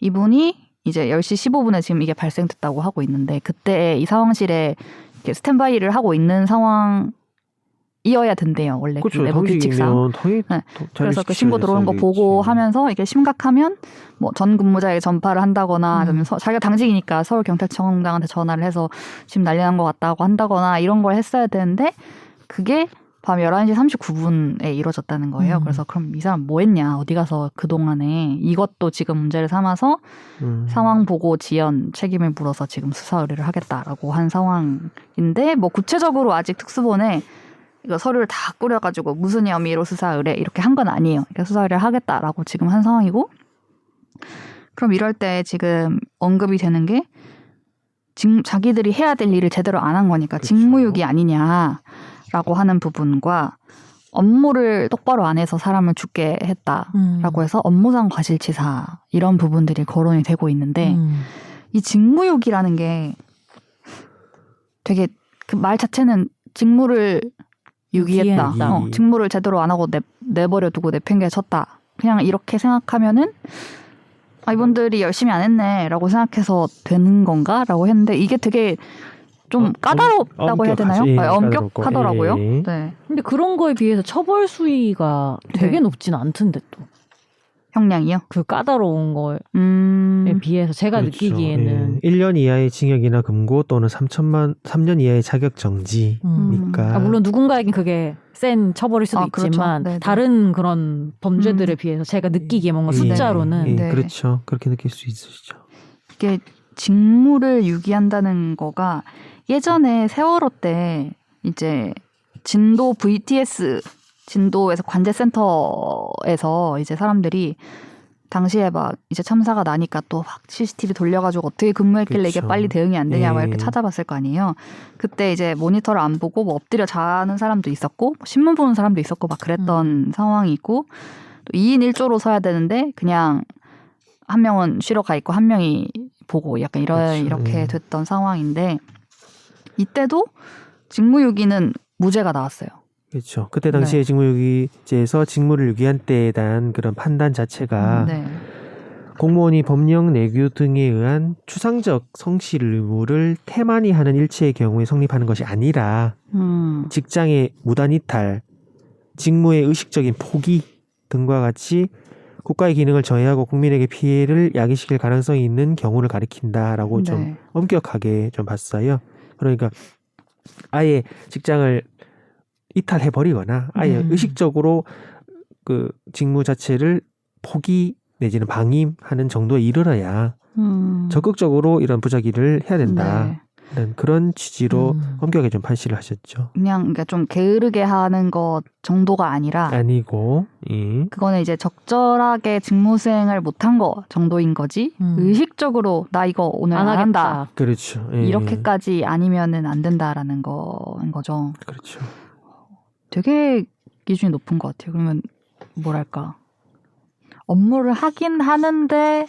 이분이 이제 10시 15분에 지금 이게 발생됐다고 하고 있는데 그때 이 상황실에 이렇게 스탠바이를 하고 있는 상황이어야 된대요. 원래 그렇죠. 그 내부 규칙상. 네. 그래서 그 신고 들어오는 거 보고 하면서 이게 심각하면 뭐 전 근무자에게 전파를 한다거나 아니면 자기가 당직이니까 서울경찰청장한테 전화를 해서 지금 난리 난 것 같다고 한다거나 이런 걸 했어야 되는데 그게 밤 11시 39분에 이루어졌다는 거예요. 그래서 그럼 이 사람 뭐 했냐 어디 가서 그동안에 이것도 지금 문제를 삼아서 상황 보고 지연 책임을 물어서 지금 수사 의뢰를 하겠다라고 한 상황인데 뭐 구체적으로 아직 특수본에 이거 서류를 다 꾸려가지고 무슨 혐의로 수사 의뢰 이렇게 한 건 아니에요. 그러니까 수사 의뢰를 하겠다라고 지금 한 상황이고 그럼 이럴 때 지금 언급이 되는 게 자기들이 해야 될 일을 제대로 안 한 거니까 그렇죠. 직무유기 아니냐라고 하는 부분과 업무를 똑바로 안 해서 사람을 죽게 했다라고 해서 업무상 과실치사 이런 부분들이 거론이 되고 있는데 이 직무유기라는 게 되게 그 말 자체는 직무를 유기했다. 직무를 제대로 안 하고 내버려 두고 내팽개쳤다. 그냥 이렇게 생각하면은 이분들이 열심히 안 했네라고 생각해서 되는 건가라고 했는데 이게 되게 좀 까다롭다고 해야 되나요? 엄격하더라고요. 네. 근데 그런 거에 비해서 처벌 수위가 되게 높진 않던데 또. 형량이요? 그 까다로운 거에 비해서 제가 그렇죠. 느끼기에는 1년 이하의 징역이나 금고 또는 3년 이하의 자격 정지니까. 물론 누군가에겐 그게 센 처벌일 수도 그렇죠. 있지만 네네. 다른 그런 범죄들에 비해서 제가 느끼기에 뭔가 숫자로는 네. 그렇죠. 그렇게 느낄 수 있으시죠. 이게 직무를 유기한다는 거가 예전에 세월호 때 이제 진도 VTS 진도에서 관제센터에서 이제 사람들이 당시에 막 이제 참사가 나니까 또 확 CCTV 돌려가지고 어떻게 근무했길래 그렇죠. 이게 빨리 대응이 안 되냐 막 이렇게 예. 찾아봤을 거 아니에요. 그때 이제 모니터를 안 보고 뭐 엎드려 자는 사람도 있었고 뭐 신문 보는 사람도 있었고 막 그랬던 상황이 있고 또 2인 1조로 서야 되는데 그냥 한 명은 쉬러 가 있고 한 명이 보고 약간 그렇죠. 이렇게 예. 됐던 상황인데 이때도 직무유기는 무죄가 나왔어요. 그렇죠. 그때 당시에 직무유기죄에서 직무를 유기한 때에 대한 그런 판단 자체가 네. 공무원이 법령 내규 등에 의한 추상적 성실 의무를 태만히 하는 일체의 경우에 성립하는 것이 아니라 직장의 무단 이탈, 직무의 의식적인 포기 등과 같이 국가의 기능을 저해하고 국민에게 피해를 야기시킬 가능성이 있는 경우를 가리킨다라고 좀 네. 엄격하게 좀 봤어요. 그러니까 아예 직장을 이탈해버리거나 아예 의식적으로 그 직무 자체를 포기 내지는 방임하는 정도에 이르러야 적극적으로 이런 부작위를 해야 된다. 네. 이런 그런 취지로 엄격하게 좀 판시를 하셨죠. 그냥 그러니까 좀 게으르게 하는 것 정도가 아니라 아니고, 예. 그거는 이제 적절하게 직무 수행을 못한 거 정도인 거지 의식적으로 나 이거 오늘 안 한다 그렇죠. 예. 이렇게까지 아니면은 안 된다라는 거죠. 그렇죠. 되게 기준이 높은 것 같아요. 그러면 뭐랄까 업무를 하긴 하는데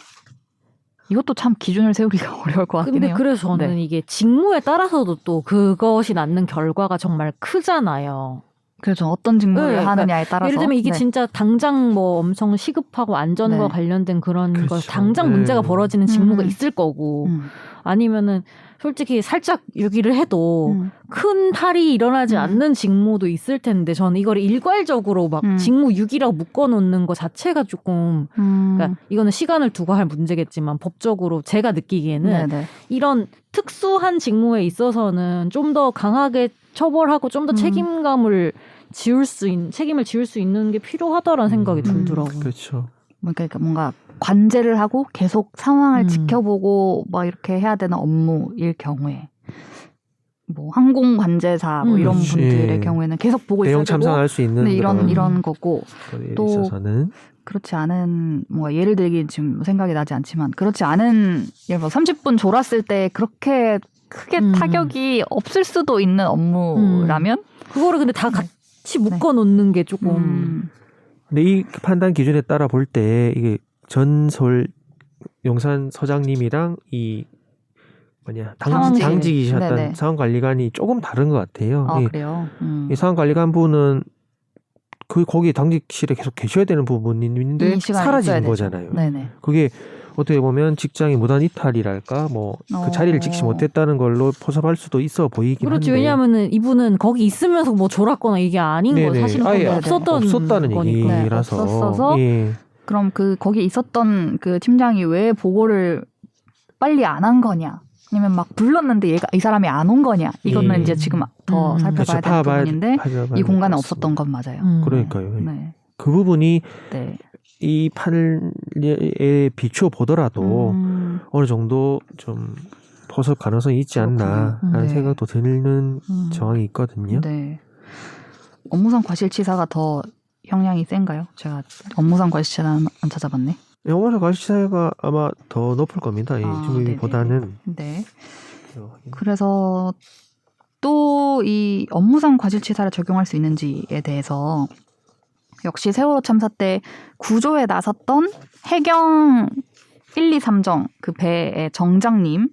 이것도 참 기준을 세우기가 어려울 것 같긴 근데 해요. 그래서 저는 네. 이게 직무에 따라서도 또 그것이 낳는 결과가 정말 크잖아요. 그렇죠. 어떤 직무를 네, 하느냐에 따라서. 예를 들면 이게 네. 진짜 당장 뭐 엄청 시급하고 안전과 네. 관련된 그런 거 그렇죠. 당장 네. 문제가 벌어지는 직무가 있을 거고 아니면은 솔직히 살짝 유기를 해도 큰 탈이 일어나지 않는 직무도 있을 텐데 저는 이걸 일괄적으로 막 직무 유기라고 묶어놓는 거 자체가 조금 그러니까 이거는 시간을 두고 할 문제겠지만 법적으로 제가 느끼기에는 네네. 이런 특수한 직무에 있어서는 좀 더 강하게 처벌하고 좀 더 책임을 지울 수 있는 게 필요하다라는 생각이 들더라고요. 그렇죠. 그러니까 뭔가 관제를 하고 계속 상황을 지켜보고 막 이렇게 해야 되는 업무일 경우에 뭐 항공 관제사 뭐 이런 그렇지. 분들의 경우에는 계속 보고 있어야 대형 되고 참사할 수 있는 근데 이런 거고 거에 또 있어서는 그렇지 않은 뭔가 예를 들기 지금 생각이 나지 않지만 그렇지 않은 예를 들어 30분 졸았을 때 그렇게 크게 타격이 없을 수도 있는 업무라면 그거를 근데 다 같이 묶어놓는 게 조금 근데 이 판단 기준에 따라 볼 때 이게 전 서울 용산 서장님이랑 이 당직이셨던 네네. 상황관리관이 조금 다른 것 같아요. 아 그래요. 이 상황관리관분은 거기 당직실에 계속 계셔야 되는 부분이 있는데 이 시간에 사라진 있어야 되죠. 거잖아요. 네네. 그게 어떻게 보면 직장의 무단 이탈이랄까 뭐 그 자리를 지키지 못했다는 걸로 포섭할 수도 있어 보이긴 그렇지. 한데 왜냐하면은 이분은 거기 있으면서 뭐 졸았거나 이게 아닌 거 사실은 아예 없었다는 거니까. 얘기라서. 네, 없었어서 예. 그럼 거기 있었던 그 팀장이 왜 보고를 빨리 안 한 거냐? 아니면 막 불렀는데 이 사람이 안 온 거냐? 이거는 이제 지금 더 살펴봐야 될 부분인데 이 공간에 없었던 건 맞아요. 그러니까요. 네. 그 부분이 네. 이 판례에 비추어 보더라도 어느 정도 좀 포섭 가능성이 있지 않나라는 네. 생각도 드는 정황이 있거든요. 네. 업무상 과실치사가 더 형량이 센가요? 제가 업무상 과실치사는 안 찾아봤네. 영어사 과실치사가 아마 더 높을 겁니다. 이 직무유기보다는. 네. 그래서 또 이 업무상 과실치사를 적용할 수 있는지에 대해서 역시 세월호 참사 때 구조에 나섰던 해경 1, 2, 3정 그 배의 정장님은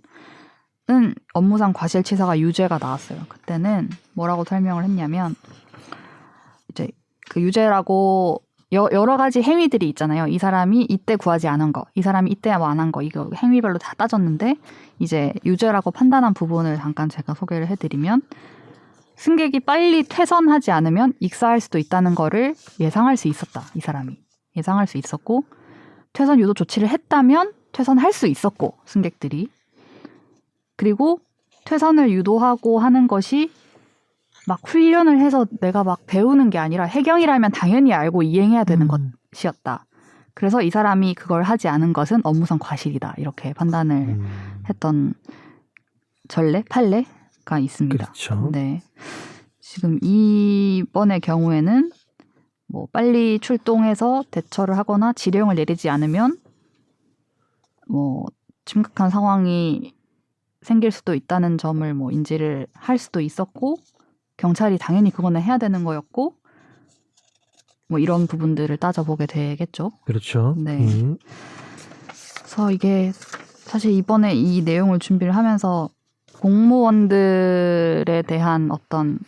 업무상 과실치사가 유죄가 나왔어요. 그때는 뭐라고 설명을 했냐면 이제 그 유죄라고 여러 가지 행위들이 있잖아요. 이 사람이 이때 구하지 않은 거, 이 사람이 이때 안 한 거, 이거 행위별로 다 따졌는데 이제 유죄라고 판단한 부분을 잠깐 제가 소개를 해드리면 승객이 빨리 퇴선하지 않으면 익사할 수도 있다는 거를 예상할 수 있었다. 이 사람이 예상할 수 있었고 퇴선 유도 조치를 했다면 퇴선할 수 있었고 승객들이 그리고 퇴선을 유도하고 하는 것이 막 훈련을 해서 내가 막 배우는 게 아니라 해경이라면 당연히 알고 이행해야 되는 것이었다. 그래서 이 사람이 그걸 하지 않은 것은 업무상 과실이다. 이렇게 판단을 했던 판례가 있습니다. 그렇죠. 네. 지금 이번의 경우에는 뭐 빨리 출동해서 대처를 하거나 지령을 내리지 않으면 뭐 심각한 상황이 생길 수도 있다는 점을 뭐 인지를 할 수도 있었고 경찰이 당연히 그거는 해야 되는 거였고 뭐 이런 부분들을 따져보게 되겠죠. 그렇죠. 네. 그래서 이게 사실 이번에 이 내용을 준비를 하면서 공무원들에 대한 어떤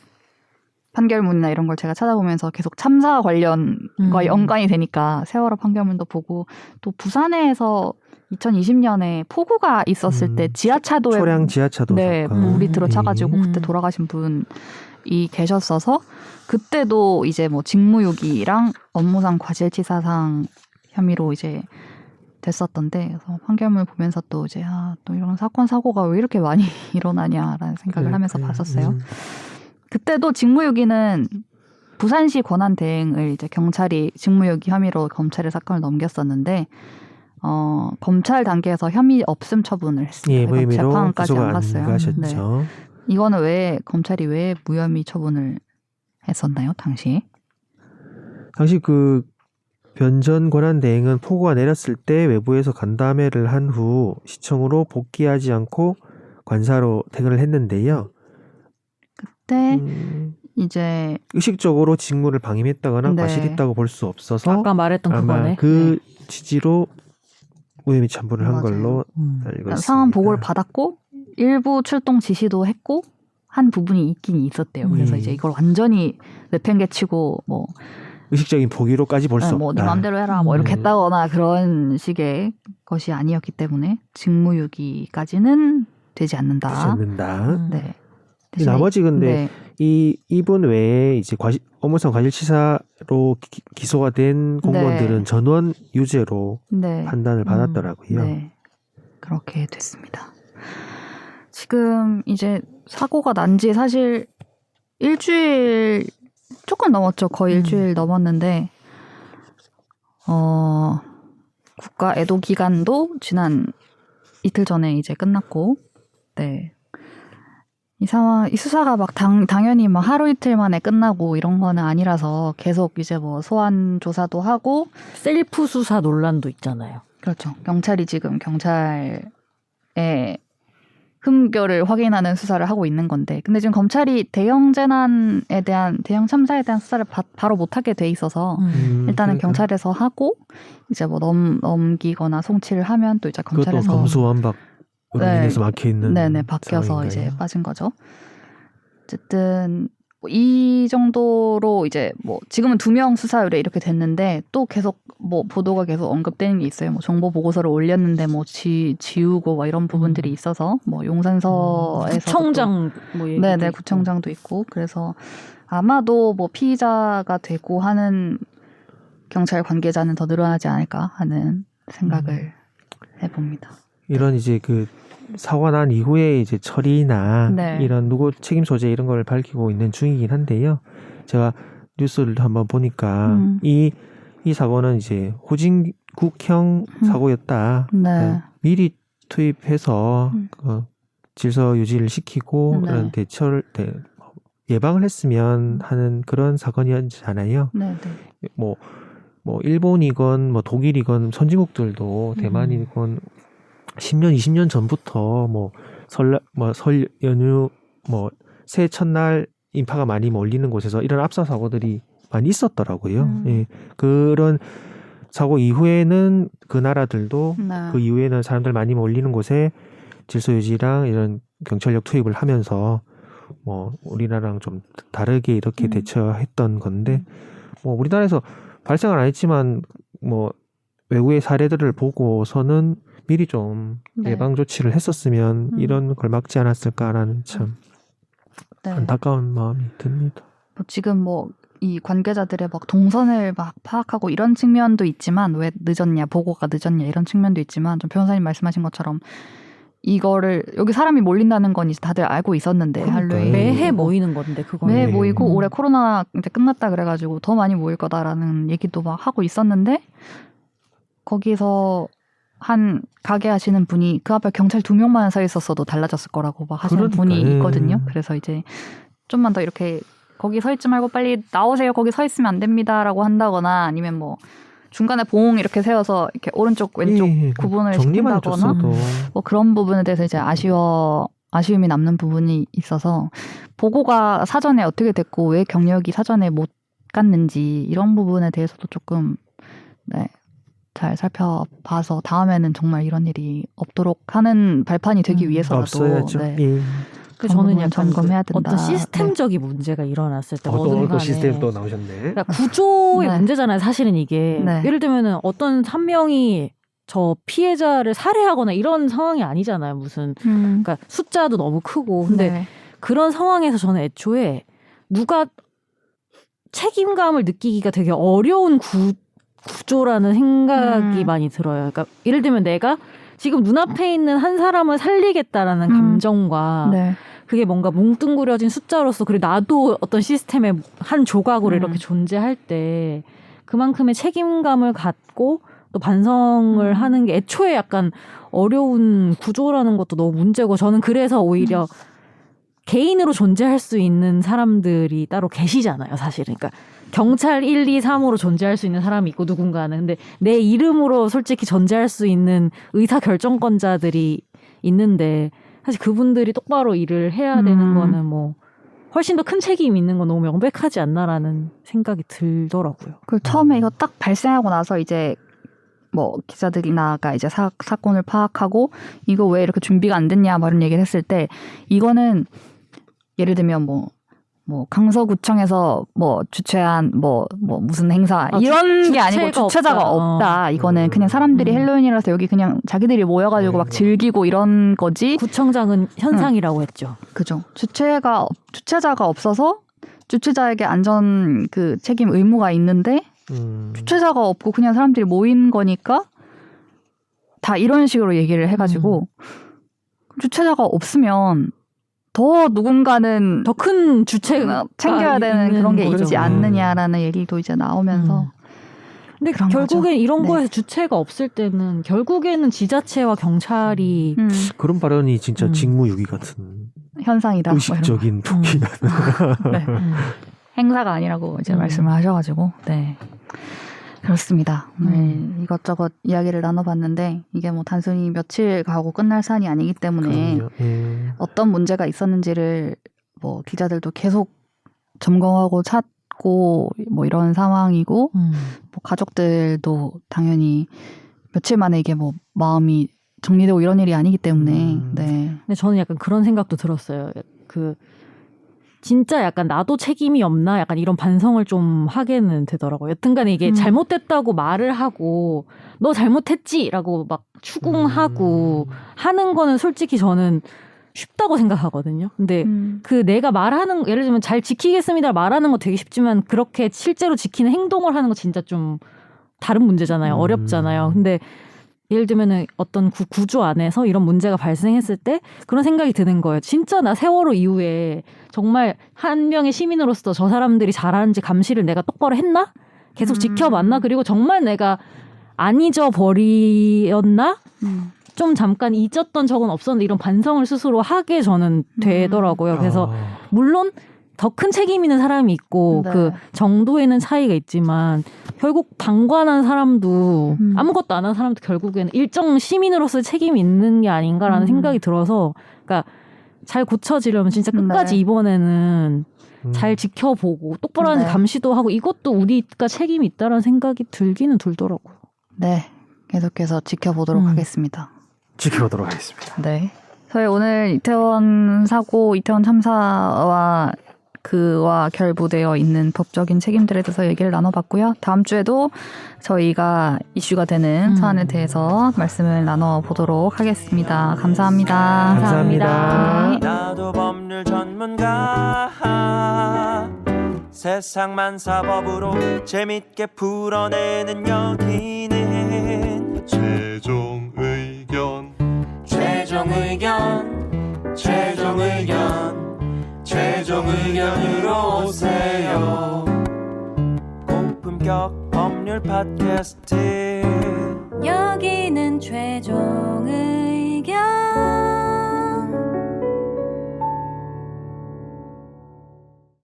판결문이나 이런 걸 제가 찾아보면서 계속 참사 관련과 연관이 되니까 세월호 판결문도 보고 또 부산에서 2020년에 폭우가 있었을 때 지하차도에 초량 지하차도 네, 사건. 물이 들어차가지고 그때 돌아가신 분이 계셨어서 그때도 이제 뭐 직무유기랑 업무상 과실치사상 혐의로 이제 됐었던데 그래서 판결문 보면서 또 이제 또 이런 사건 사고가 왜 이렇게 많이 일어나냐라는 생각을 하면서 봤었어요. 그때도 직무유기는 부산시 권한 대행을 이제 경찰이 직무유기 혐의로 검찰에 사건을 넘겼었는데 검찰 단계에서 혐의 없음 처분을 했습니다. 예, 무혐의로 재판까지 구속을 안 안 갔어요. 가셨죠. 네. 이거는 왜 검찰이 왜 무혐의 처분을 했었나요, 당시에? 당시 그 변전 권한 대행은 폭우가 내렸을 때 외부에서 간담회를 한 후 시청으로 복귀하지 않고 관사로 퇴근을 했는데요. 그때 이제 의식적으로 직무를 방임했다거나 네. 과실했다고 볼 수 없어서 아까 말했던 아마 그거네. 그 취지로 무혐의 처분을 한 맞아요. 걸로 알고 있습니다. 상황 보고를 받았고 일부 출동 지시도 했고 한 부분이 있긴 있었대요. 그래서 이제 이걸 완전히 내팽개치고 뭐 의식적인 포기로까지 볼 수 없다. 네 마음대로 해라 뭐 이렇게 했다거나 그런 식의 것이 아니었기 때문에 직무유기까지는 되지 않는다. 되지 않는다. 네. 나머지 근데 이분 외에 이제 업무상 과실치사로 기소가 된 공무원들은 네. 전원 유죄로 네. 판단을 받았더라고요. 네. 그렇게 됐습니다. 지금 이제 사고가 난 지 사실 일주일 조금 넘었죠. 거의 일주일 넘었는데 국가 애도 기간도 지난 이틀 전에 이제 끝났고 네. 이 수사가 막 당연히 막 하루 이틀 만에 끝나고 이런 거는 아니라서 계속 이제 뭐 소환 조사도 하고 셀프 수사 논란도 있잖아요. 그렇죠. 경찰이 지금 경찰의 흠결을 확인하는 수사를 하고 있는 건데 근데 지금 검찰이 대형 참사에 대한 수사를 바로 못하게 돼 있어서 일단은 그러니까. 경찰에서 하고 이제 뭐 넘기거나 송치를 하면 또 이제 검찰에서 그것도 검수완박으로 인해서 막혀 있는 네네 바뀌어서 상황인가요? 이제 빠진 거죠. 어쨌든 이 정도로 이제 뭐 지금은 2명 수사 의뢰 이렇게 됐는데 또 계속 뭐 보도가 계속 언급되는 게 있어요. 뭐 정보 보고서를 올렸는데 뭐 지우고 막 이런 부분들이 있어서 뭐 용산서에서 구청장 뭐 얘기도 네네 있고. 구청장도 있고 그래서 아마도 뭐 피의자가 되고 하는 경찰 관계자는 더 늘어나지 않을까 하는 생각을 해봅니다. 이런 이제 그 사고 난 이후에 이제 처리나 네. 이런 누구 책임 소재 이런 걸 밝히고 있는 중이긴 한데요. 제가 뉴스를 한번 보니까 이 사고는 이제 후진국형 사고였다. 네. 미리 투입해서 질서 유지를 시키고 네. 그런 예방을 했으면 하는 그런 사건이었잖아요. 네네. 뭐 일본이건 뭐 독일이건 선진국들도 대만이건 10년, 20년 전부터 설 연휴 새해 첫날 인파가 많이 몰리는 곳에서 이런 압사 사고들이 많이 있었더라고요. 예. 그런 사고 이후에는 그 나라들도 네. 그 이후에는 사람들 많이 몰리는 곳에 질서 유지랑 이런 경찰력 투입을 하면서 우리나라랑 좀 다르게 이렇게 대처했던 건데 우리나라에서 발생은 안 했지만 외국의 사례들을 보고서는 미리 좀 네. 예방 조치를 했었으면 이런 걸 막지 않았을까라는 참 네. 안타까운 마음이 듭니다. 지금 이 관계자들의 막 동선을 막 파악하고 이런 측면도 있지만 왜 늦었냐, 보고가 늦었냐 이런 측면도 있지만 좀 변호사님 말씀하신 것처럼 이거를 여기 사람이 몰린다는 건 이제 다들 알고 있었는데 그러니까요. 할로윈 매해 모이는 건데 그거는. 매해 네. 모이고 올해 코로나 이제 끝났다 그래가지고 더 많이 모일 거다라는 얘기도 막 하고 있었는데 거기서 한 가게 하시는 분이 그 앞에 경찰 2명만 서 있었어도 달라졌을 거라고 막 하시는 분이 그러니까요. 있거든요. 그래서 이제 좀만 더 이렇게 거기 서 있지 말고 빨리 나오세요. 거기 서 있으면 안 됩니다라고 한다거나 아니면 뭐 중간에 봉 이렇게 세워서 이렇게 오른쪽 왼쪽 예, 구분을 정리만 시킨다거나 해줬어도 뭐 그런 부분에 대해서 이제 아쉬움이 남는 부분이 있어서 보고가 사전에 어떻게 됐고 왜 경력이 사전에 못 갔는지 이런 부분에 대해서도 조금 네, 잘 살펴봐서 다음에는 정말 이런 일이 없도록 하는 발판이 되기 위해서라도 없어야죠. 네, 예. 그 저는 부분은 약간 점검해야 된다. 어떤 시스템적인 문제가 일어났을 때 뭐든 또 간에 시스템 또 나오셨네. 그러니까 구조의 네. 문제잖아요. 사실은 이게 네. 예를 들면은 어떤 한 명이 저 피해자를 살해하거나 이런 상황이 아니잖아요. 무슨 그러니까 숫자도 너무 크고 근데 네. 그런 상황에서 저는 애초에 누가 책임감을 느끼기가 되게 어려운 구조라는 생각이 많이 들어요. 그러니까 예를 들면 내가 지금 눈앞에 있는 한 사람을 살리겠다라는 감정과 네. 그게 뭔가 뭉뚱그려진 숫자로서 그리고 나도 어떤 시스템의 한 조각으로 이렇게 존재할 때 그만큼의 책임감을 갖고 또 반성을 하는 게 애초에 약간 어려운 구조라는 것도 너무 문제고 저는 그래서 오히려 개인으로 존재할 수 있는 사람들이 따로 계시잖아요, 사실은. 그러니까 경찰 1, 2, 3으로 존재할 수 있는 사람이 있고 누군가는 근데 내 이름으로 솔직히 존재할 수 있는 의사결정권자들이 있는데 사실 그분들이 똑바로 일을 해야 되는 거는 뭐 훨씬 더 큰 책임이 있는 건 너무 명백하지 않나라는 생각이 들더라고요. 그 처음에 이거 딱 발생하고 나서 이제 뭐 기자들이나가 이제 사건을 파악하고 이거 왜 이렇게 준비가 안 됐냐 뭐 이런 얘기를 했을 때 이거는 예를 들면 뭐 강서구청에서 뭐 주최한 뭐 무슨 행사 이런 게 아니고 주최자가 없다. 이거는 그냥 사람들이 헬로윈이라서 여기 그냥 자기들이 모여가지고 막 즐기고 이런 거지. 구청장은 현상이라고 했죠. 그죠. 주최자가 없어서 주최자에게 안전 그 책임 의무가 있는데 주최자가 없고 그냥 사람들이 모인 거니까 다 이런 식으로 얘기를 해가지고 주최자가 없으면 더 누군가는 더 큰 주체가 챙겨야 되는 그런 게 거죠. 있지 않느냐라는 얘기도 이제 나오면서 근데 결국엔 이런 거에서 주체가 없을 때는 결국에는 지자체와 경찰이 그런 발언이 진짜 직무유기 같은 현상이다. 의식적인 도끼가 네. 행사가 아니라고 이제 말씀을 하셔가지고 네. 그렇습니다. 오늘 이것저것 이야기를 나눠봤는데 이게 뭐 단순히 며칠 가고 끝날 사안이 아니기 때문에 어떤 문제가 있었는지를 뭐 기자들도 계속 점검하고 찾고 뭐 이런 상황이고 뭐 가족들도 당연히 며칠 만에 이게 뭐 마음이 정리되고 이런 일이 아니기 때문에 네. 근데 저는 약간 그런 생각도 들었어요. 진짜 약간 나도 책임이 없나 약간 이런 반성을 좀 하게는 되더라고요. 여튼간에 이게 잘못됐다고 말을 하고 너 잘못했지라고 막 추궁하고 하는 거는 솔직히 저는 쉽다고 생각하거든요. 근데 그 내가 말하는 예를 들면 잘 지키겠습니다 말하는 거 되게 쉽지만 그렇게 실제로 지키는 행동을 하는 거 진짜 좀 다른 문제잖아요. 어렵잖아요. 근데 예를 들면은 어떤 구조 안에서 이런 문제가 발생했을 때 그런 생각이 드는 거예요. 진짜 나 세월호 이후에 정말 한 명의 시민으로서 저 사람들이 잘하는지 감시를 내가 똑바로 했나? 계속 지켜봤나? 그리고 정말 내가 안 잊어버렸나? 좀 잠깐 잊었던 적은 없었는데 이런 반성을 스스로 하게 저는 되더라고요. 그래서 물론 더 큰 책임 있는 사람이 있고 네. 그 정도에는 차이가 있지만 결국 방관한 사람도 아무것도 안 한 사람도 결국에는 일정 시민으로서 책임이 있는 게 아닌가라는 생각이 들어서 그러니까 잘 고쳐지려면 진짜 끝까지 네. 이번에는 잘 지켜보고 똑바로 하는지 감시도 하고 이것도 우리가 책임이 있다라는 생각이 들기는 들더라고요. 네. 계속해서 지켜보도록 하겠습니다. 지켜보도록 하겠습니다. 네. 저희 오늘 이태원 사고, 이태원 참사와 그와 결부되어 있는 법적인 책임들에 대해서 얘기를 나눠봤고요. 다음 주에도 저희가 이슈가 되는 사안에 대해서 말씀을 나눠보도록 하겠습니다. 감사합니다. 감사합니다. 네. 나도 법률 전문가 세상만 사법으로 재밌게 풀어내는 여기는 최종 의견 최종 의견 최종 의견 최종 의견으로 오세요. 고품격 법률 팟캐스트 여기는 최종 의견